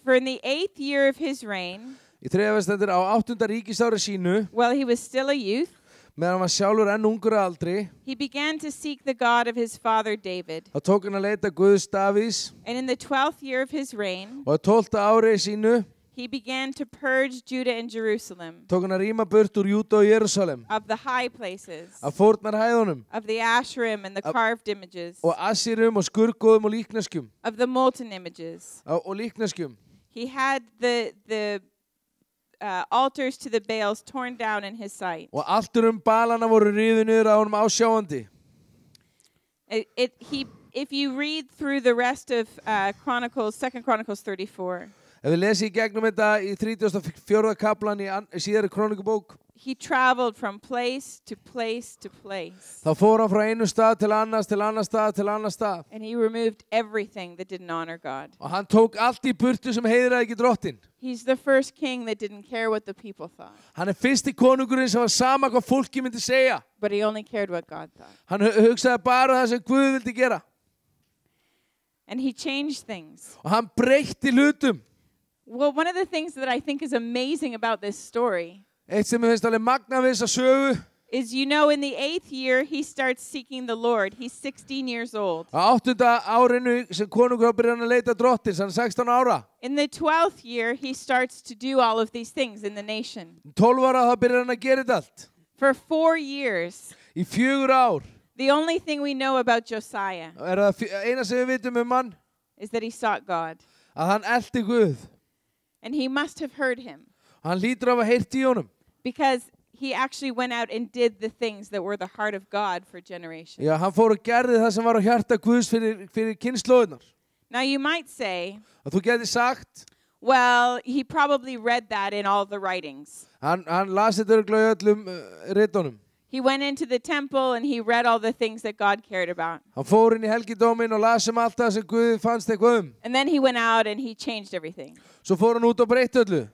for in the 8th year of his reign, í 3. vers stendur á 8. ríkisári sínu, while he was still a youth, meðan hann var sjálfur enn ungur að aldri, he began to seek the God of his father David. þá tók hann að leita Guðs Davíðs, And in the 12th year of his reign, og á 12. ári sínu he began to purge Judah and Jerusalem tók hann að rýma burt úr Júda og Jerúsalem, of the high places, af fórnarhæðunum, of the Asherim and the carved images, og assýrum og skurgóðum og líkneskjum, of the molten images. og líkneskjum. He had the altars to the Baals torn down in his sight. Og allt balana voru riðu niður á honum ásjáandi. If you read through the rest of Chronicles, 2 Chronicles 34, Ef við lesi í gegnum þetta í 34. kaplan í síðari krónikubók, he traveled from place to place to place. þá fór hann frá einu stað til annars, til annar stað, til annar stað. And he removed everything that didn't honor God. Og hann tók allt í burtu sem heiðraði ekki drottin. He's the first king that didn't care what the people thought, Hann er fyrsti konungurinn sem var sama hvað fólki myndi segja. but he only cared what God thought. Hann hugsaði bara það sem Guð vildi gera. And he changed things. Og hann breytti hlutum. Well, one of the things that I think is amazing about this story Eitt sem ég finnst alveg magna við þessa sögu, is, you know, in the 8th year, he starts seeking the Lord. He's 16 years old. á 8. árinu sem konungur byrjar hann að leita drottins, hann er 16 ára. In the 12th year, he starts to do all of these things in the nation. 12 ára þá byrjar hann að gera þetta allt. For 4 years, Í 4 ár. the only thing we know about Josiah Er það eina sem við vitum hann, is that he sought God. að hann elti Guð. And he must have heard him, Hann hlýtur af að heyrt í honum. because he actually went out and did the things that were the heart of God for generations. Já, hann fór og gerði það sem var á hjarta Guðs fyrir kynnslóðunar. Now you might say, Og þú geti sagt, well, he probably read that in all the writings. hann las þetta örugglega í öllum ritunum. He went into the temple and he read all the things that God cared about. Hann fór inn í helgidóminn og las allt það sem Guð fannst eitthvað And then he went out and he changed everything. Svo fór hann út og breytti öllu.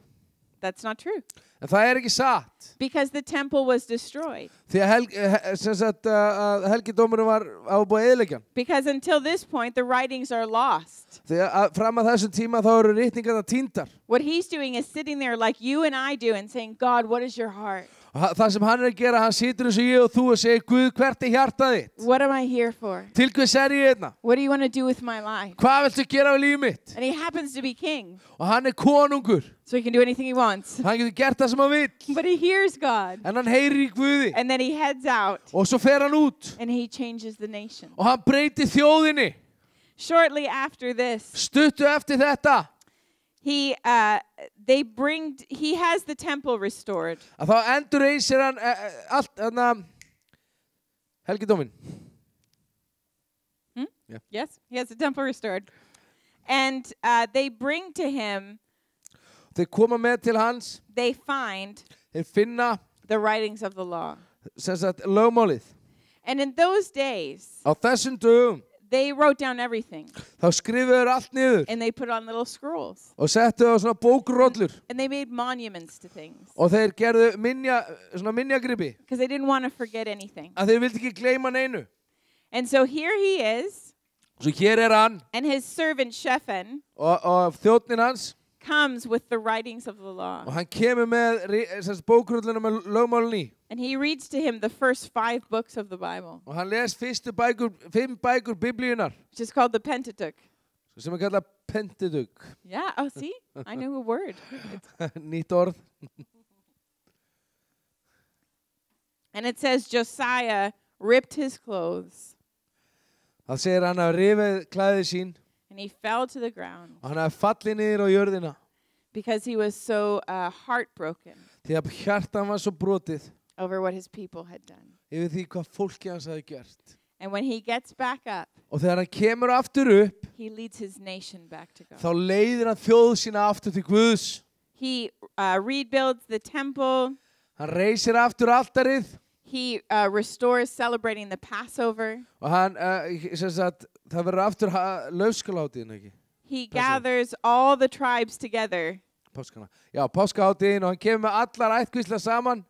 That's not true. En það er ekki satt. Because the temple was destroyed. Því að helgidómurinn var búið að eyðileggja hann. Because until this point, the writings are lost. Því að fram að þessum tíma þá eru ritningarnar týndar. What he's doing is sitting there like you and I do and saying, God, what is your heart? Og það sem hann er að gera, hann situr eins og ég og þú og segir, Guð, hvert er hjartað þitt? What am I here for? Til hvers er ég hérna? What do you want to do with my life? Hvað viltu gera við lífið mitt? And he happens to be king, Og hann er konungur. so he can do anything he wants. Hann getur gert það sem hann vill. But he hears God. En hann heyrir í Guði. And then he heads out Og svo fer hann út. and he changes the nation. Og hann breytir þjóðinni. Shortly after this, Stuttu eftir þetta. he has the temple restored. Að þá endurreisir hann allt helgidóminn. Yeah. Yes, he has the temple restored. And they bring to him, Þeir koma með til hans. they find Þeir finna the writings of the law. sem sagt lögmálið. And in those days, Á þessum dögum they wrote down everything. þá skrifuðu þeir allt niður And they put on little scrolls. og settu á svona bókrollur And they made monuments to things. og þeir gerðu svona minjagripi Because they didn't want to forget anything. að þeir vildi ekki gleyma neinu. And so here he is, Svo hér er hann and his servant Shephan og þjónninn hans comes with the writings of the law. og hann kemur með bókrolluna með lögmálin í And he reads to him the first 5 books of the Bible, og hann les fyrstu 5 bækur biblíunar which is called the Pentateuch. sem er kallað Pentateuch. Yeah, oh, see? I knew a word. Nýtt orð. And it says Josiah ripped his clothes, Það segir hann að rifið klæðið sín and he fell to the ground og hann hafði fallið niður á jörðina because he was so heartbroken því að hjartan var svo brotið over what his people had done. yfir því hvað fólki hans hafði gert. And when he gets back up, Og þegar hann kemur aftur upp, he leads his nation back to God. þá leiðir hann þjóð sína aftur til Guðs. He rebuilds the temple. Hann reisir aftur altarið He restores celebrating the Passover. og hann, sem sagt, það verður aftur laufskalhátíðin, ekki? He gathers all the tribes together. Páskana. Já, páskahátíðin og hann kemur með allar ættkvíslar saman.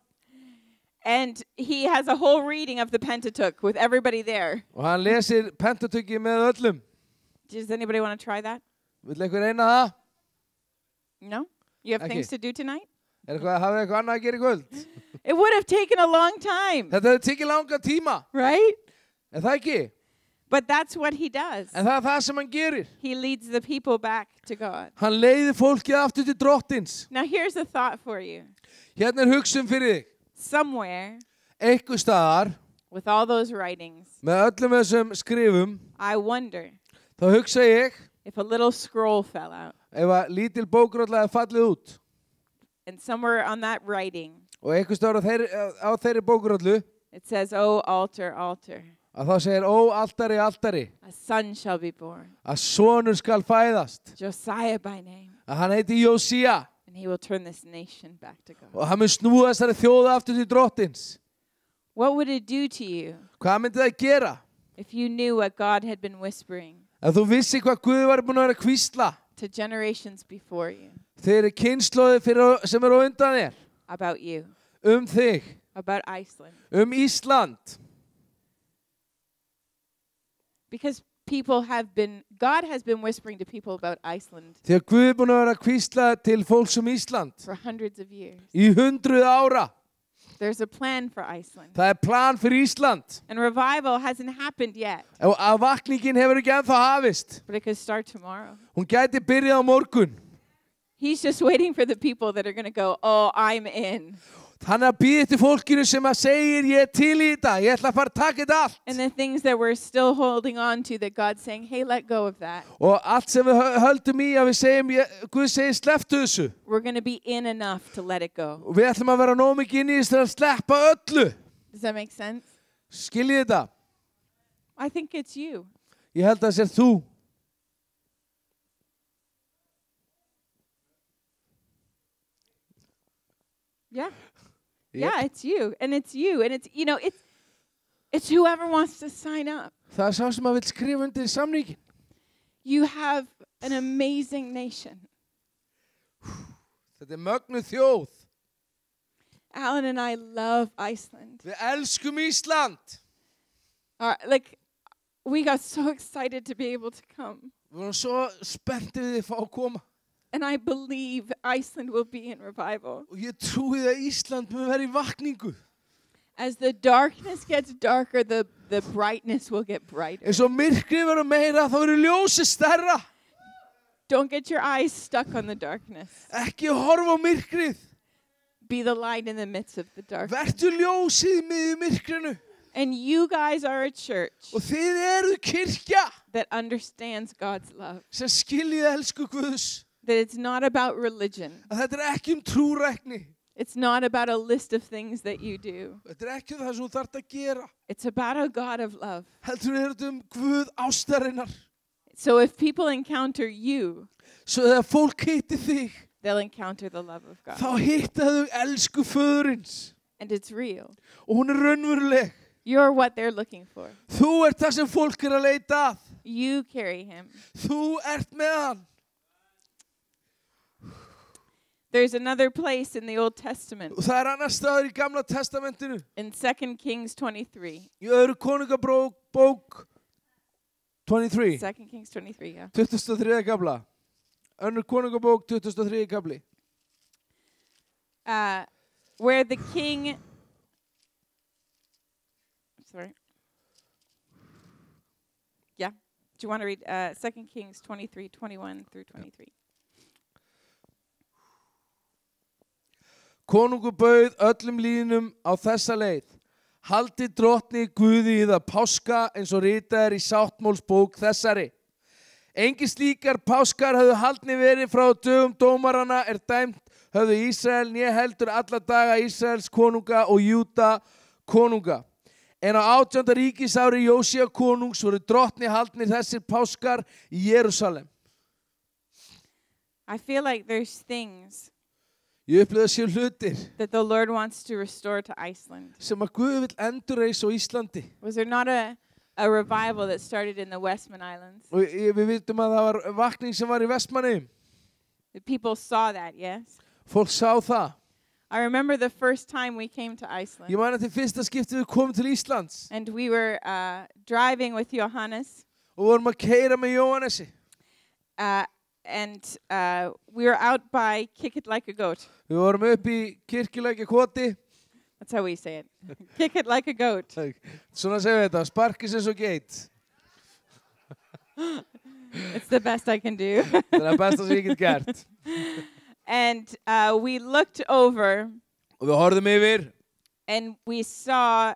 And he has a whole reading of the Pentateuch with everybody there. Og hann lesir Pentateuki með öllum. Does anybody want to try that? Vill einhver reyna það? No? You have Okay. things to do tonight? Hafið eitthvað annað að gera í kvöld? It would have taken a long time, Þetta hefur tekið langa tíma. right? Er það ekki? But that's what he does. En það er það sem hann gerir. He leads the people back to God. Hann leiðir fólkið aftur til drottins. Now here's a thought for you. Hérna er hugsun fyrir þig. Somewhere Einhver staðar, with all those writings, með öllum þessum skrifum, I wonder þá hugsa ég, if a little scroll fell out ef að lítil bókrolla er fallið út, and somewhere on that writing og einhver staðar á þeirri bókrollu, it says, "Oh altar, altar, að þá segir, ó, altari, altari, a son shall be born, að sonur skal fæðast, Josiah by name, að hann heiti Jósía, and he will turn this nation back to God." og hann mun snúa þessari þjóð aftur til drottins. What would it do to you Hvað myndi það gera? if you knew what God had been whispering Ef þú vissi hvað Guð var búin að vera að hvísla to generations before you þeirri kynnslóði sem eru á undan þér, about you, þig, about Iceland? Ísland? Because God has been whispering to people about Iceland Því að Guð er búin að vera að hvísla til fólks Ísland for hundreds of years. í 100 ára. There's a plan for Iceland. Það er plan fyrir Ísland. And revival hasn't happened yet, Og að vakningin hefur ekki ennþá hafist. but it could start tomorrow. Hún gæti byrjað á morgun. He's just waiting for the people that are going to go, "Oh, I'm in." Hann er að bíða eftir fólkinu sem að segir, ég er til í þetta, ég ætla að fara að taka þetta allt. And the things that we're still holding on to that God's saying, "Hey, let go of that." Og allt sem við höldum í að við segjum, Guð segir, slepptu þessu. We're going to be in enough to let it go. Og við ætlum að vera nóg mikið inn í þess að sleppa öllu. Does that make sense? Skiljið þetta? I think it's you. Ég held að það sér þú. Yeah. Yep. Yeah, it's you. And it's you. And it's, it's whoever wants to sign up. Það er sá sem að vil skrifa undir samningin. You have an amazing nation. Þetta er mögnuð þjóð. Alan and I love Iceland. Við elskum Ísland. We got so excited to be able to come. Við vorum svo spenntið við að fá að koma. And I believe Iceland will be in revival. Og ég trúi að Ísland mun vera í vakningu. As the darkness gets darker, the brightness will get brighter. Eins og myrkrið verður meira, þá verður ljósið stærra. Don't get your eyes stuck on the darkness. Ekki horfa á myrkrið. Be the light in the midst of the darkness. Vertu ljósið miðju myrkrinu. And you guys are a church Og þið eruð kirkja that understands God's love. sem skiljið elsku Guðs. That it's not about religion. Að þetta er ekki trúrækni. It's not about a list of things that you do. Þetta er ekki það sem þú þarft að gera. It's about a God of love. Heldur er þetta Guð ástarinnar. So if people encounter you, Svo þegar fólk hitti þig, they'll encounter the love of God. þá hitta þau elsku föðurins. And it's real. Og hún er raunveruleg. You're what they're looking for. Þú ert það sem fólk er að leita að. You carry him. Þú ert með hann. There's another place in the Old Testament. Og það er annar staður í Gamla testamentinu. In 2 Kings 23. Í öðru konungabók 23. 2 Kings 23, yeah. 23. kapla. Önnur konungabók 23. kapli. Where the king... Sorry. Yeah. Do you want to read 2 Kings 23, 21 through 23? Konungur bauð öllum lýðnum á þessa leið. Haldi drottni Guði í það páska eins og ritað er í sáttmálsbók þessari. Engin slíkar páskar höfðu haldni verið frá dögum dómarana er dæmt höfðu Ísrael né heldur alla daga Ísraels konunga og Júda konunga. En á 18. ríkisári Jósía konungs voru drottni haldnir þessir páskar í Jerúsalem. I feel like there's things Ég upplifði að séu hlutir that the Lord wants to restore to Iceland. sem að Guð vill endurreisa á Íslandi. Was there not a revival that started in the Westman Islands? Og við vitum að það var vakning sem var í Vestmannaeyjum. The people saw that, yes? Fólk sá það. I I remember the first time we came to Iceland. Ég man að til fyrsta skipti við komum til Íslands And we were driving with Johannes. og vorum að keyra með Jóhannesi. And we were out by Kick It Like a Goat. Við vorum upp í Kirkjulækja Koti. That's how we say it. Kick it like a goat. Svona segjum við þetta, sparkis eins og geit. It's the best I can do. Það er besta sem ég get gert. And we looked over Og við horfðum yfir and we saw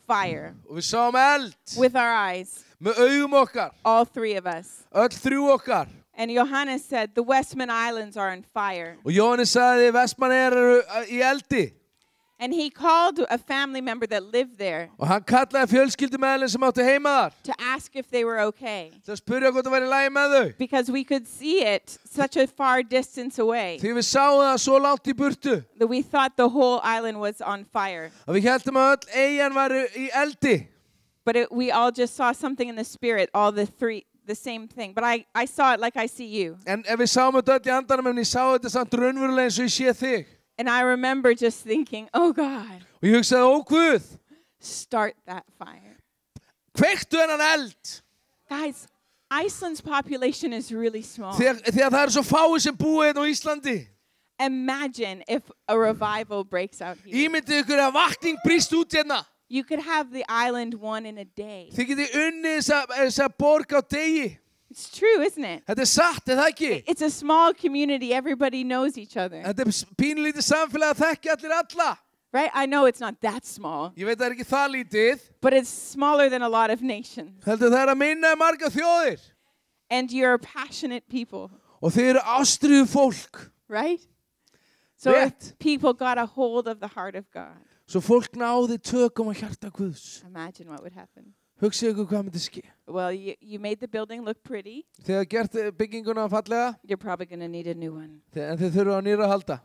fire og við sáum eld with our eyes, með augum okkar, all three of us. öll þrjú okkar. And Johannes said, the Westman Islands are on fire. Og Jóhannes sagði Vestmannaeyjar eru í eldi. And he called a family member that lived there Og hann kallaði fjölskyldumeðlinn sem áttu heima þar to ask if they were okay. til að spyrja hvort það væri í lagi með þau. Because we could see it such a far distance away Því við sáum það svo langt í burtu that we thought the whole island was on fire. að við heldum að öll eyjan væri í eldi. But we all just saw something in the spirit, all the three, the same thing. But I saw it like I see you. En ef við sáum þetta öll í andanum, en ég sá þetta samt raunverulega eins og ég sé þig. And I remember just thinking, oh God, Og ég hugsaði, ó Guð, start that fire. kveiktu hennan eld. Guys, Iceland's population is really small. Því að það eru svo fáir sem búa hérna á Íslandi. Imagine if a revival breaks out here. Ímyndið ykkur að vakning brýst út hérna. You could have the island one in a day. Þið getið unnið þessa borg á degi. It's true, isn't it? Þetta er satt, er það ekki? It's a small community. Everybody knows each other. Þetta er pínlítið samfélag að þekkja allir alla. Right? I know it's not that small, Ég veit að það er ekki það lítið. but it's smaller than a lot of nations. Heldur það er að minna marga þjóðir. And you're passionate people, Og þið eru ástriðu fólk. right? So Rétt. if people got a hold of the heart of God, Svo fólk náði tökum á hjarta Guðs. imagine what would happen. Hugsið ykkur hvað myndi ske. Well, you made the building look pretty. Þegar gert bygginguna fallega, You're probably going to need a new one. en þið þurfa á nýra að halda.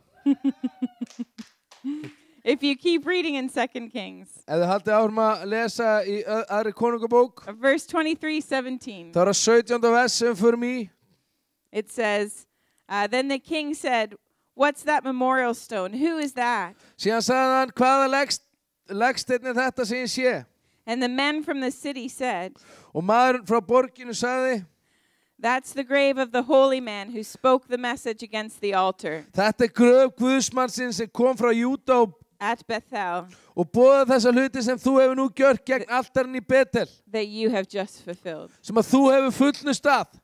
If you keep reading in 2 Kings, Ef þið haldið áfram að lesa í aðri konungabók, verse 23:17, þá er að 17. vers sem við förum í. it says, then the king said, what's that memorial stone? Who is that? Síðan sagði hann, hvaða leggsteinn er þetta sem ég sé? And the men from the city said, Og maðurinn frá borginu sagði, that's the grave of the holy man who spoke the message against the altar þetta er gröf Guðsmannsins sem kom frá Júda at Bethel og boða þessa hluti sem þú hefur nú gjört gegn altarinn í Betel, that you have just fulfilled. sem að þú hefur fullnust að.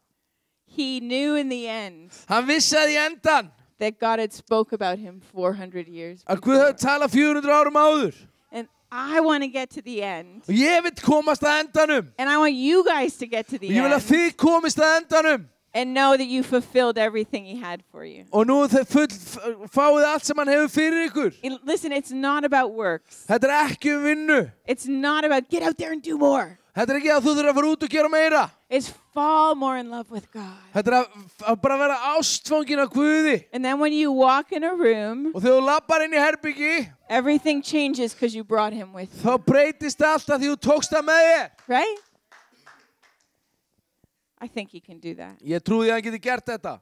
He knew in the end Hann vissi að í endan that God had spoke about him 400 years að Guð before. hefur talað 400 árum áður. And I want to get to the end. Og ég vil komast að endanum. And I want you guys to get to Og the ég vil að end þið komist að endanum. and know that you fulfilled everything he had for you. Og nú þið fáið allt sem hann hefur fyrir ykkur. Listen, it's not about works. Þetta er ekki vinnu. It's not about get out there and do more. Þetta er ekki að þú þurfa að fara út og gera meira. It's fall more in love with God. Þetta er að bara vera ástfangin af Guði. And then when you walk in a room, Og þegar þú lappar inn í herbyggi, everything changes because you brought him with you. þá breytist allt að því þú tókst það með þér. Right? I think he can do that. Ég trúi að hann geti gert þetta.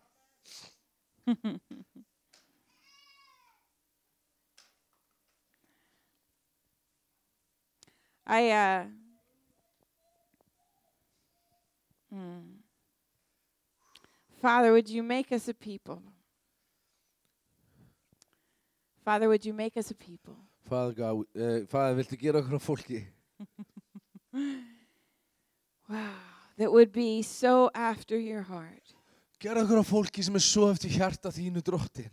Father, would you make us a people? Father, would you make us a people? Faðir, viltu gera okkur á fólki? Wow. That would be so after your heart. Gera okkur á fólki sem er svo eftir hjarta þínu drottin.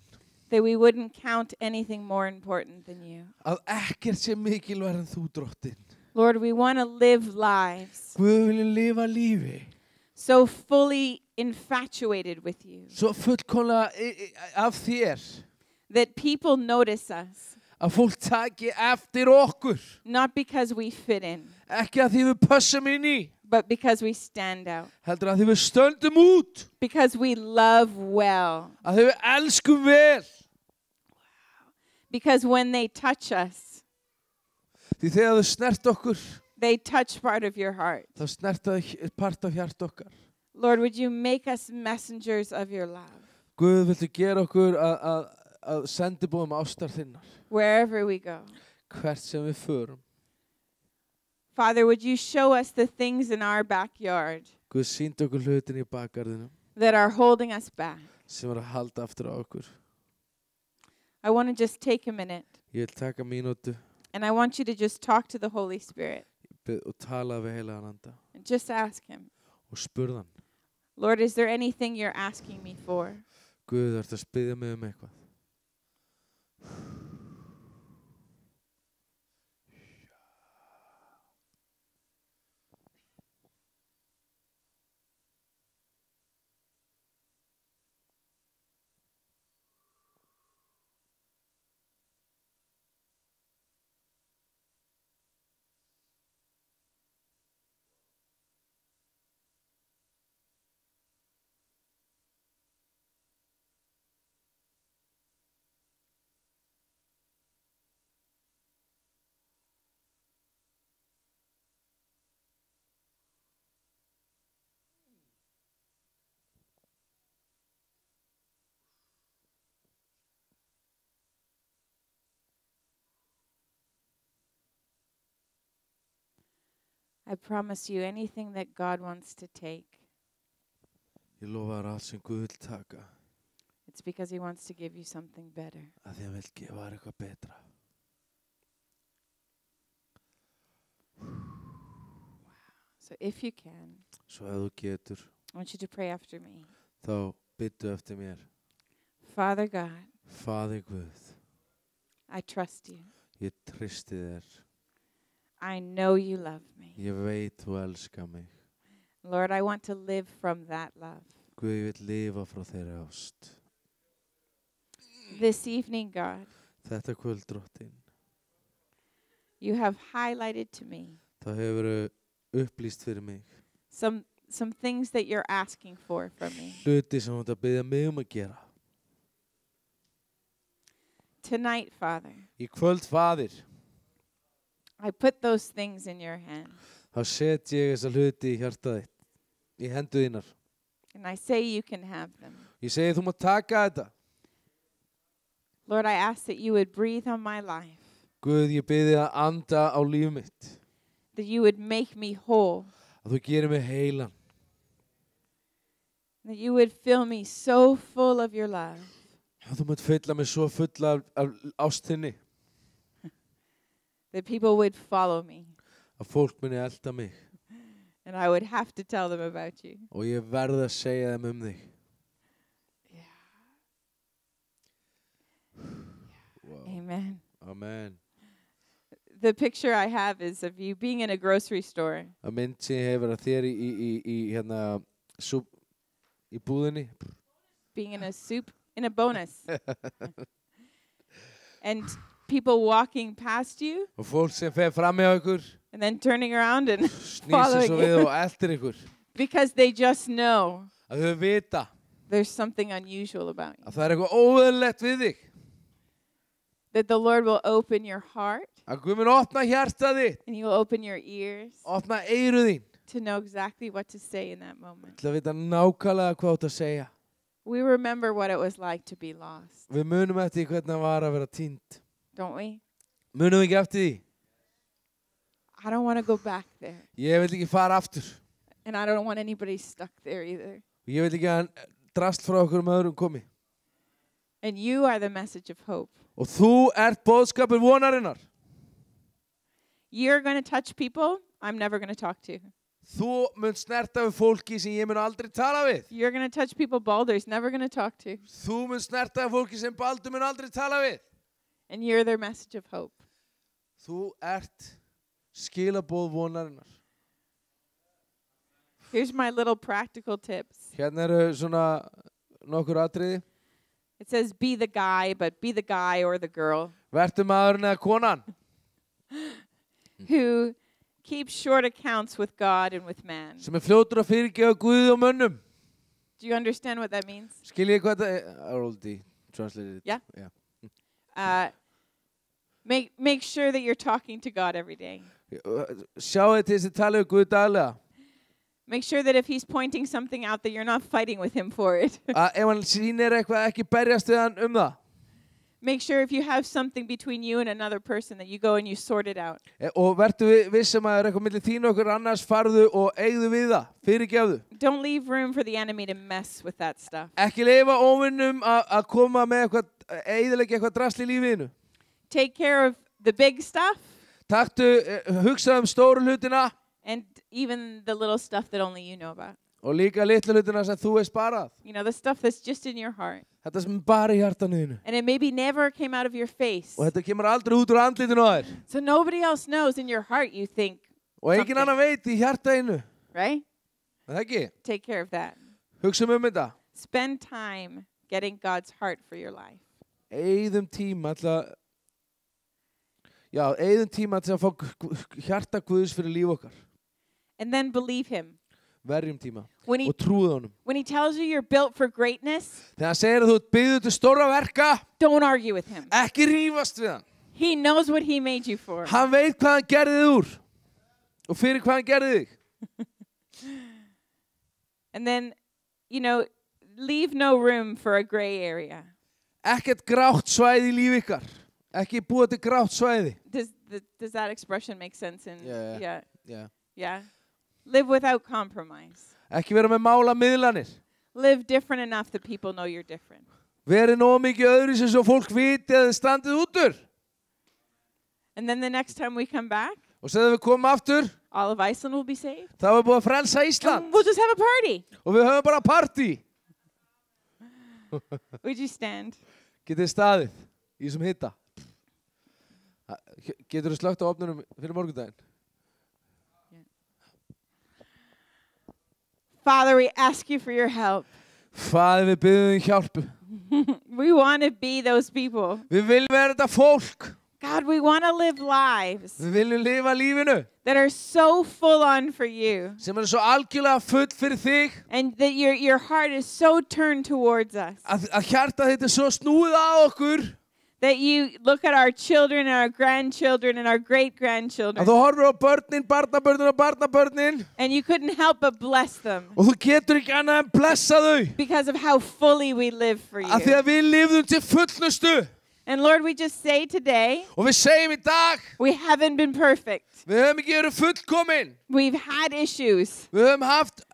That we wouldn't count anything more important than you. Að ekkert sé mikilvægur en þú drottin. Lord, we want to live lives Guð viljum lifa lífi. so fully infatuated with you Svo fullkomlega af þér. that people notice us, Að fólk taki eftir okkur. not because we fit in, Ekki að því við pössum inn í. but because we stand out, Heldur að því við stöndum út. because we love well, Að því við elskum vel. because when they touch us, Því þegar þau snert okkur, they touch part of your heart. þá snert það part af hjart okkar. Lord, would you make us messengers of your love? Guð, viltu gera okkur að sendibúðum ástar þinnar wherever we go. hvert sem við förum. Father, would you show us the things in our backyard Guð, sýndu okkur hlutin í bakgarðinum that are holding us back? sem að halda aftur á okkur. I want to just take a minute, Ég vil taka mínútu and I want you to just talk to the Holy Spirit og tala við heilagan anda and just ask him, og spurða hann. Lord, is there anything you're asking me for? Guð, ertu að spyrja mig eitthvað? I promise you, anything that God wants to take, Ég lofa þér allt sem Guð vil taka it's because he wants to give you something better. að því hann vil gefa þér eitthvað betra. So if you can, Svo ef þú getur, I want you to pray after me. þá byttu eftir mér. Father God, Faðir Guð, I trust you. ég treysti þér. I know you love me. Ég veit þú elskar mig. Lord, I want to live from that love. Guð, ég vil lifa frá þeirri ást. This evening, God, Þetta kvöld, Drottinn, you have highlighted to me það hefur upplýst fyrir mig some things that you're asking for from me. hluti sem þú ert að biðja mig að gera. Tonight, Father, Í kvöld, Faðir, I put those things in your hand. þá set ég þessa hluti í hjartað þitt, í hendu þínar. And I say you can have them. Ég segi þú mátt taka þetta. Lord, I ask that you would breathe on my life, Guð, ég biði að anda á líf mitt, that you would make me whole, að þú gerir mig heilan, that you would fill me so full of your love, að þú mátt fylla mig svo fulla af ástinni, that people would follow me, að fólk muni elta mig and I would have to tell them about you. og ég verð að segja þeim þig. Wow. Amen. Amen. The picture I have is of you being in a grocery store, Að mynd sem ég hefur að þér í hérna í búðinni. being in a bonus, and people walking past you Og fólk sem fer fram með ykkur and then turning around and snýsir following svo við you og eltir ykkur. because they just know Að þau vita there's something unusual about you. að það eitthvað óeðlilegt við þig. That the Lord will open your heart Að Guð mun opna hjartað þitt, and he will open your ears opna eyru þín to know exactly what to say in that moment. til að vita nákvæmlega hvað þú átt að segja. We remember what it was like to be lost, Við munum eftir því hvernig það var að vera týnd. don't we? Munum við ekki eftir því? I don't want to go back there, Ég vil ekki fara aftur. and I don't want anybody stuck there either. Ég vil ekki að drast frá okkur öðrum komi. And you are the message of hope. Og þú ert boðskapur vonarinnar. You're going to touch people I'm never going to talk to. Þú mun snerta við fólki sem ég mun aldrei tala við. You're going to touch people Balder's never going to talk to. Þú mun snerta við fólki sem Baldur mun aldrei tala við. And you're their message of hope. Þú ert skilaboð vonarinnar. Here's my little practical tips. Hérna eru svona nokkur atriði. It says be the guy, but be the guy or the girl Vertu maðurinn eða konan who keeps short accounts with God and with man. sem fljótur að fyrirgefa Guði og mönnum. Do you understand what that means? Skiljið hvað það er? Already translated. Yeah. Yeah. Make sure that you're talking to God every day. Sjáu til þess að tala við Guð daglega. Make sure that if he's pointing something out that you're not fighting with him for it. Ef hann sýnir eitthvað ekki berjast við hann það. Make sure if you have something between you and another person that you go and you sort it out. Og vertu vissum að það eitthvað milli þín og okkur annars farðu og eigðu við það, fyrirgefðu. Don't leave room for the enemy to mess with that stuff. Ekki leyfa óvinnum að koma með eitthvað, eyðileggja eitthvað drasl í lífinu. Take care of the big stuff. Hugsa stóru hlutina. And even the little stuff that only you know about. Og líka litlu hlutina sem þú veist bara. You know, the stuff that's just in your heart. Þetta sem bara í hjartanu þínu. And it maybe never came out of your face. Og þetta kemur aldrei út úr andlitinu á þér. So nobody else knows in your heart you think. Og enginn annar veit í hjartanu. Right? Það ekki? Take care of that. Hugsa þetta. Spend time getting God's heart for your life. Eyðum tíma til að fá hjarta Guðs fyrir líf okkar. And then believe him. Verjum tíma og trúðu honum. When he tells you you're built for greatness, þegar hann segir að þú ert byggður til stórra verka, don't argue with him. Ekki rífast við hann. He knows what he made you for. Hann veit hvað hann gerði þig úr og fyrir hvað hann gerði þig. And then, you know, leave no room for a gray area. Ekkert grátt svæði í líf ykkar. Ekki búa til grátt svæði. Does that expression make sense? Yeah. Live without compromise. Ekki vera með mála miðlanir. Live different enough that people know you're different. Verið nóg mikið öðruvísi svo fólk viti að þið standið útur. And then the next time we come back, og þegar við komum aftur, all of Iceland will be saved. Það var búið að frelsa Ísland. And we'll just have a party. Og við höfum bara party. Would you stand? Getið staðið í þessum hita. Getur þú slögt á ofnunum fyrir morgundaginn? Father, we ask you for your help. Faðir, við biðjum hjálp. We want to be those people. Við viljum vera þetta fólk. God, we want to live lives Við viljum lifa lífinu that are so full on for you. sem svo algjörlega full fyrir þig. And that your heart is so turned towards us. Að hjarta þetta svo snúið að okkur. That you look at our children and our grandchildren and our great-grandchildren. Að þú horfir á börnin, barnabörnin og barnabörnin. And you couldn't help but bless them. Og þú getur ekki annað en blessa þau. Because of how fully we live for you. Af því að við lifðum til fullnustu. And Lord, we just say today, og við segjum í dag, we haven't been perfect. Við höfum ekki verið fullkomin. We've had issues. Við höfum haft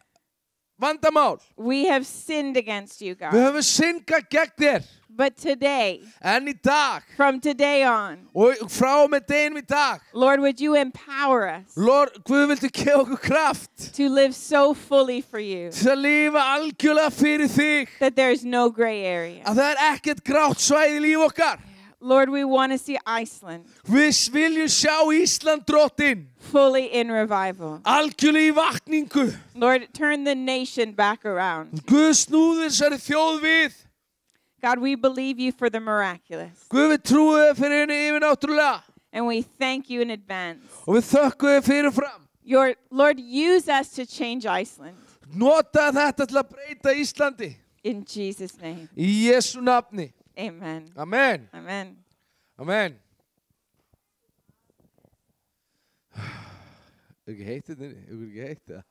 vandamál. We have sinned against you, God. Við höfum syndgað gegn þér. But today, en í dag, from today on, og frá með deginum í dag, Lord, would you empower us Lord, Guð viltu gefa okkur kraft to live so fully for you til að lifa algjörlega fyrir þig, that there is no gray area. að það ekkert grátt svæði í líf okkar. Lord, we want to see Iceland Við viljum sjá Ísland drottin fully in revival. algjörlega í vakningu. Lord, turn the nation back around. Guð snúður þessari þjóð við. God, we believe you for the miraculous. Guð, við trúum þér fyrir henni yfirnáttúrulega. And we thank you in advance. Og við þökkum þér fyrir fram. Lord, use us to change Iceland. Nota þetta til að breyta Íslandi. In Jesus' name. Í Jesú nafni. Amen. Amen. Amen. Amen. Ekki heitt þetta? Ekki heitt þetta?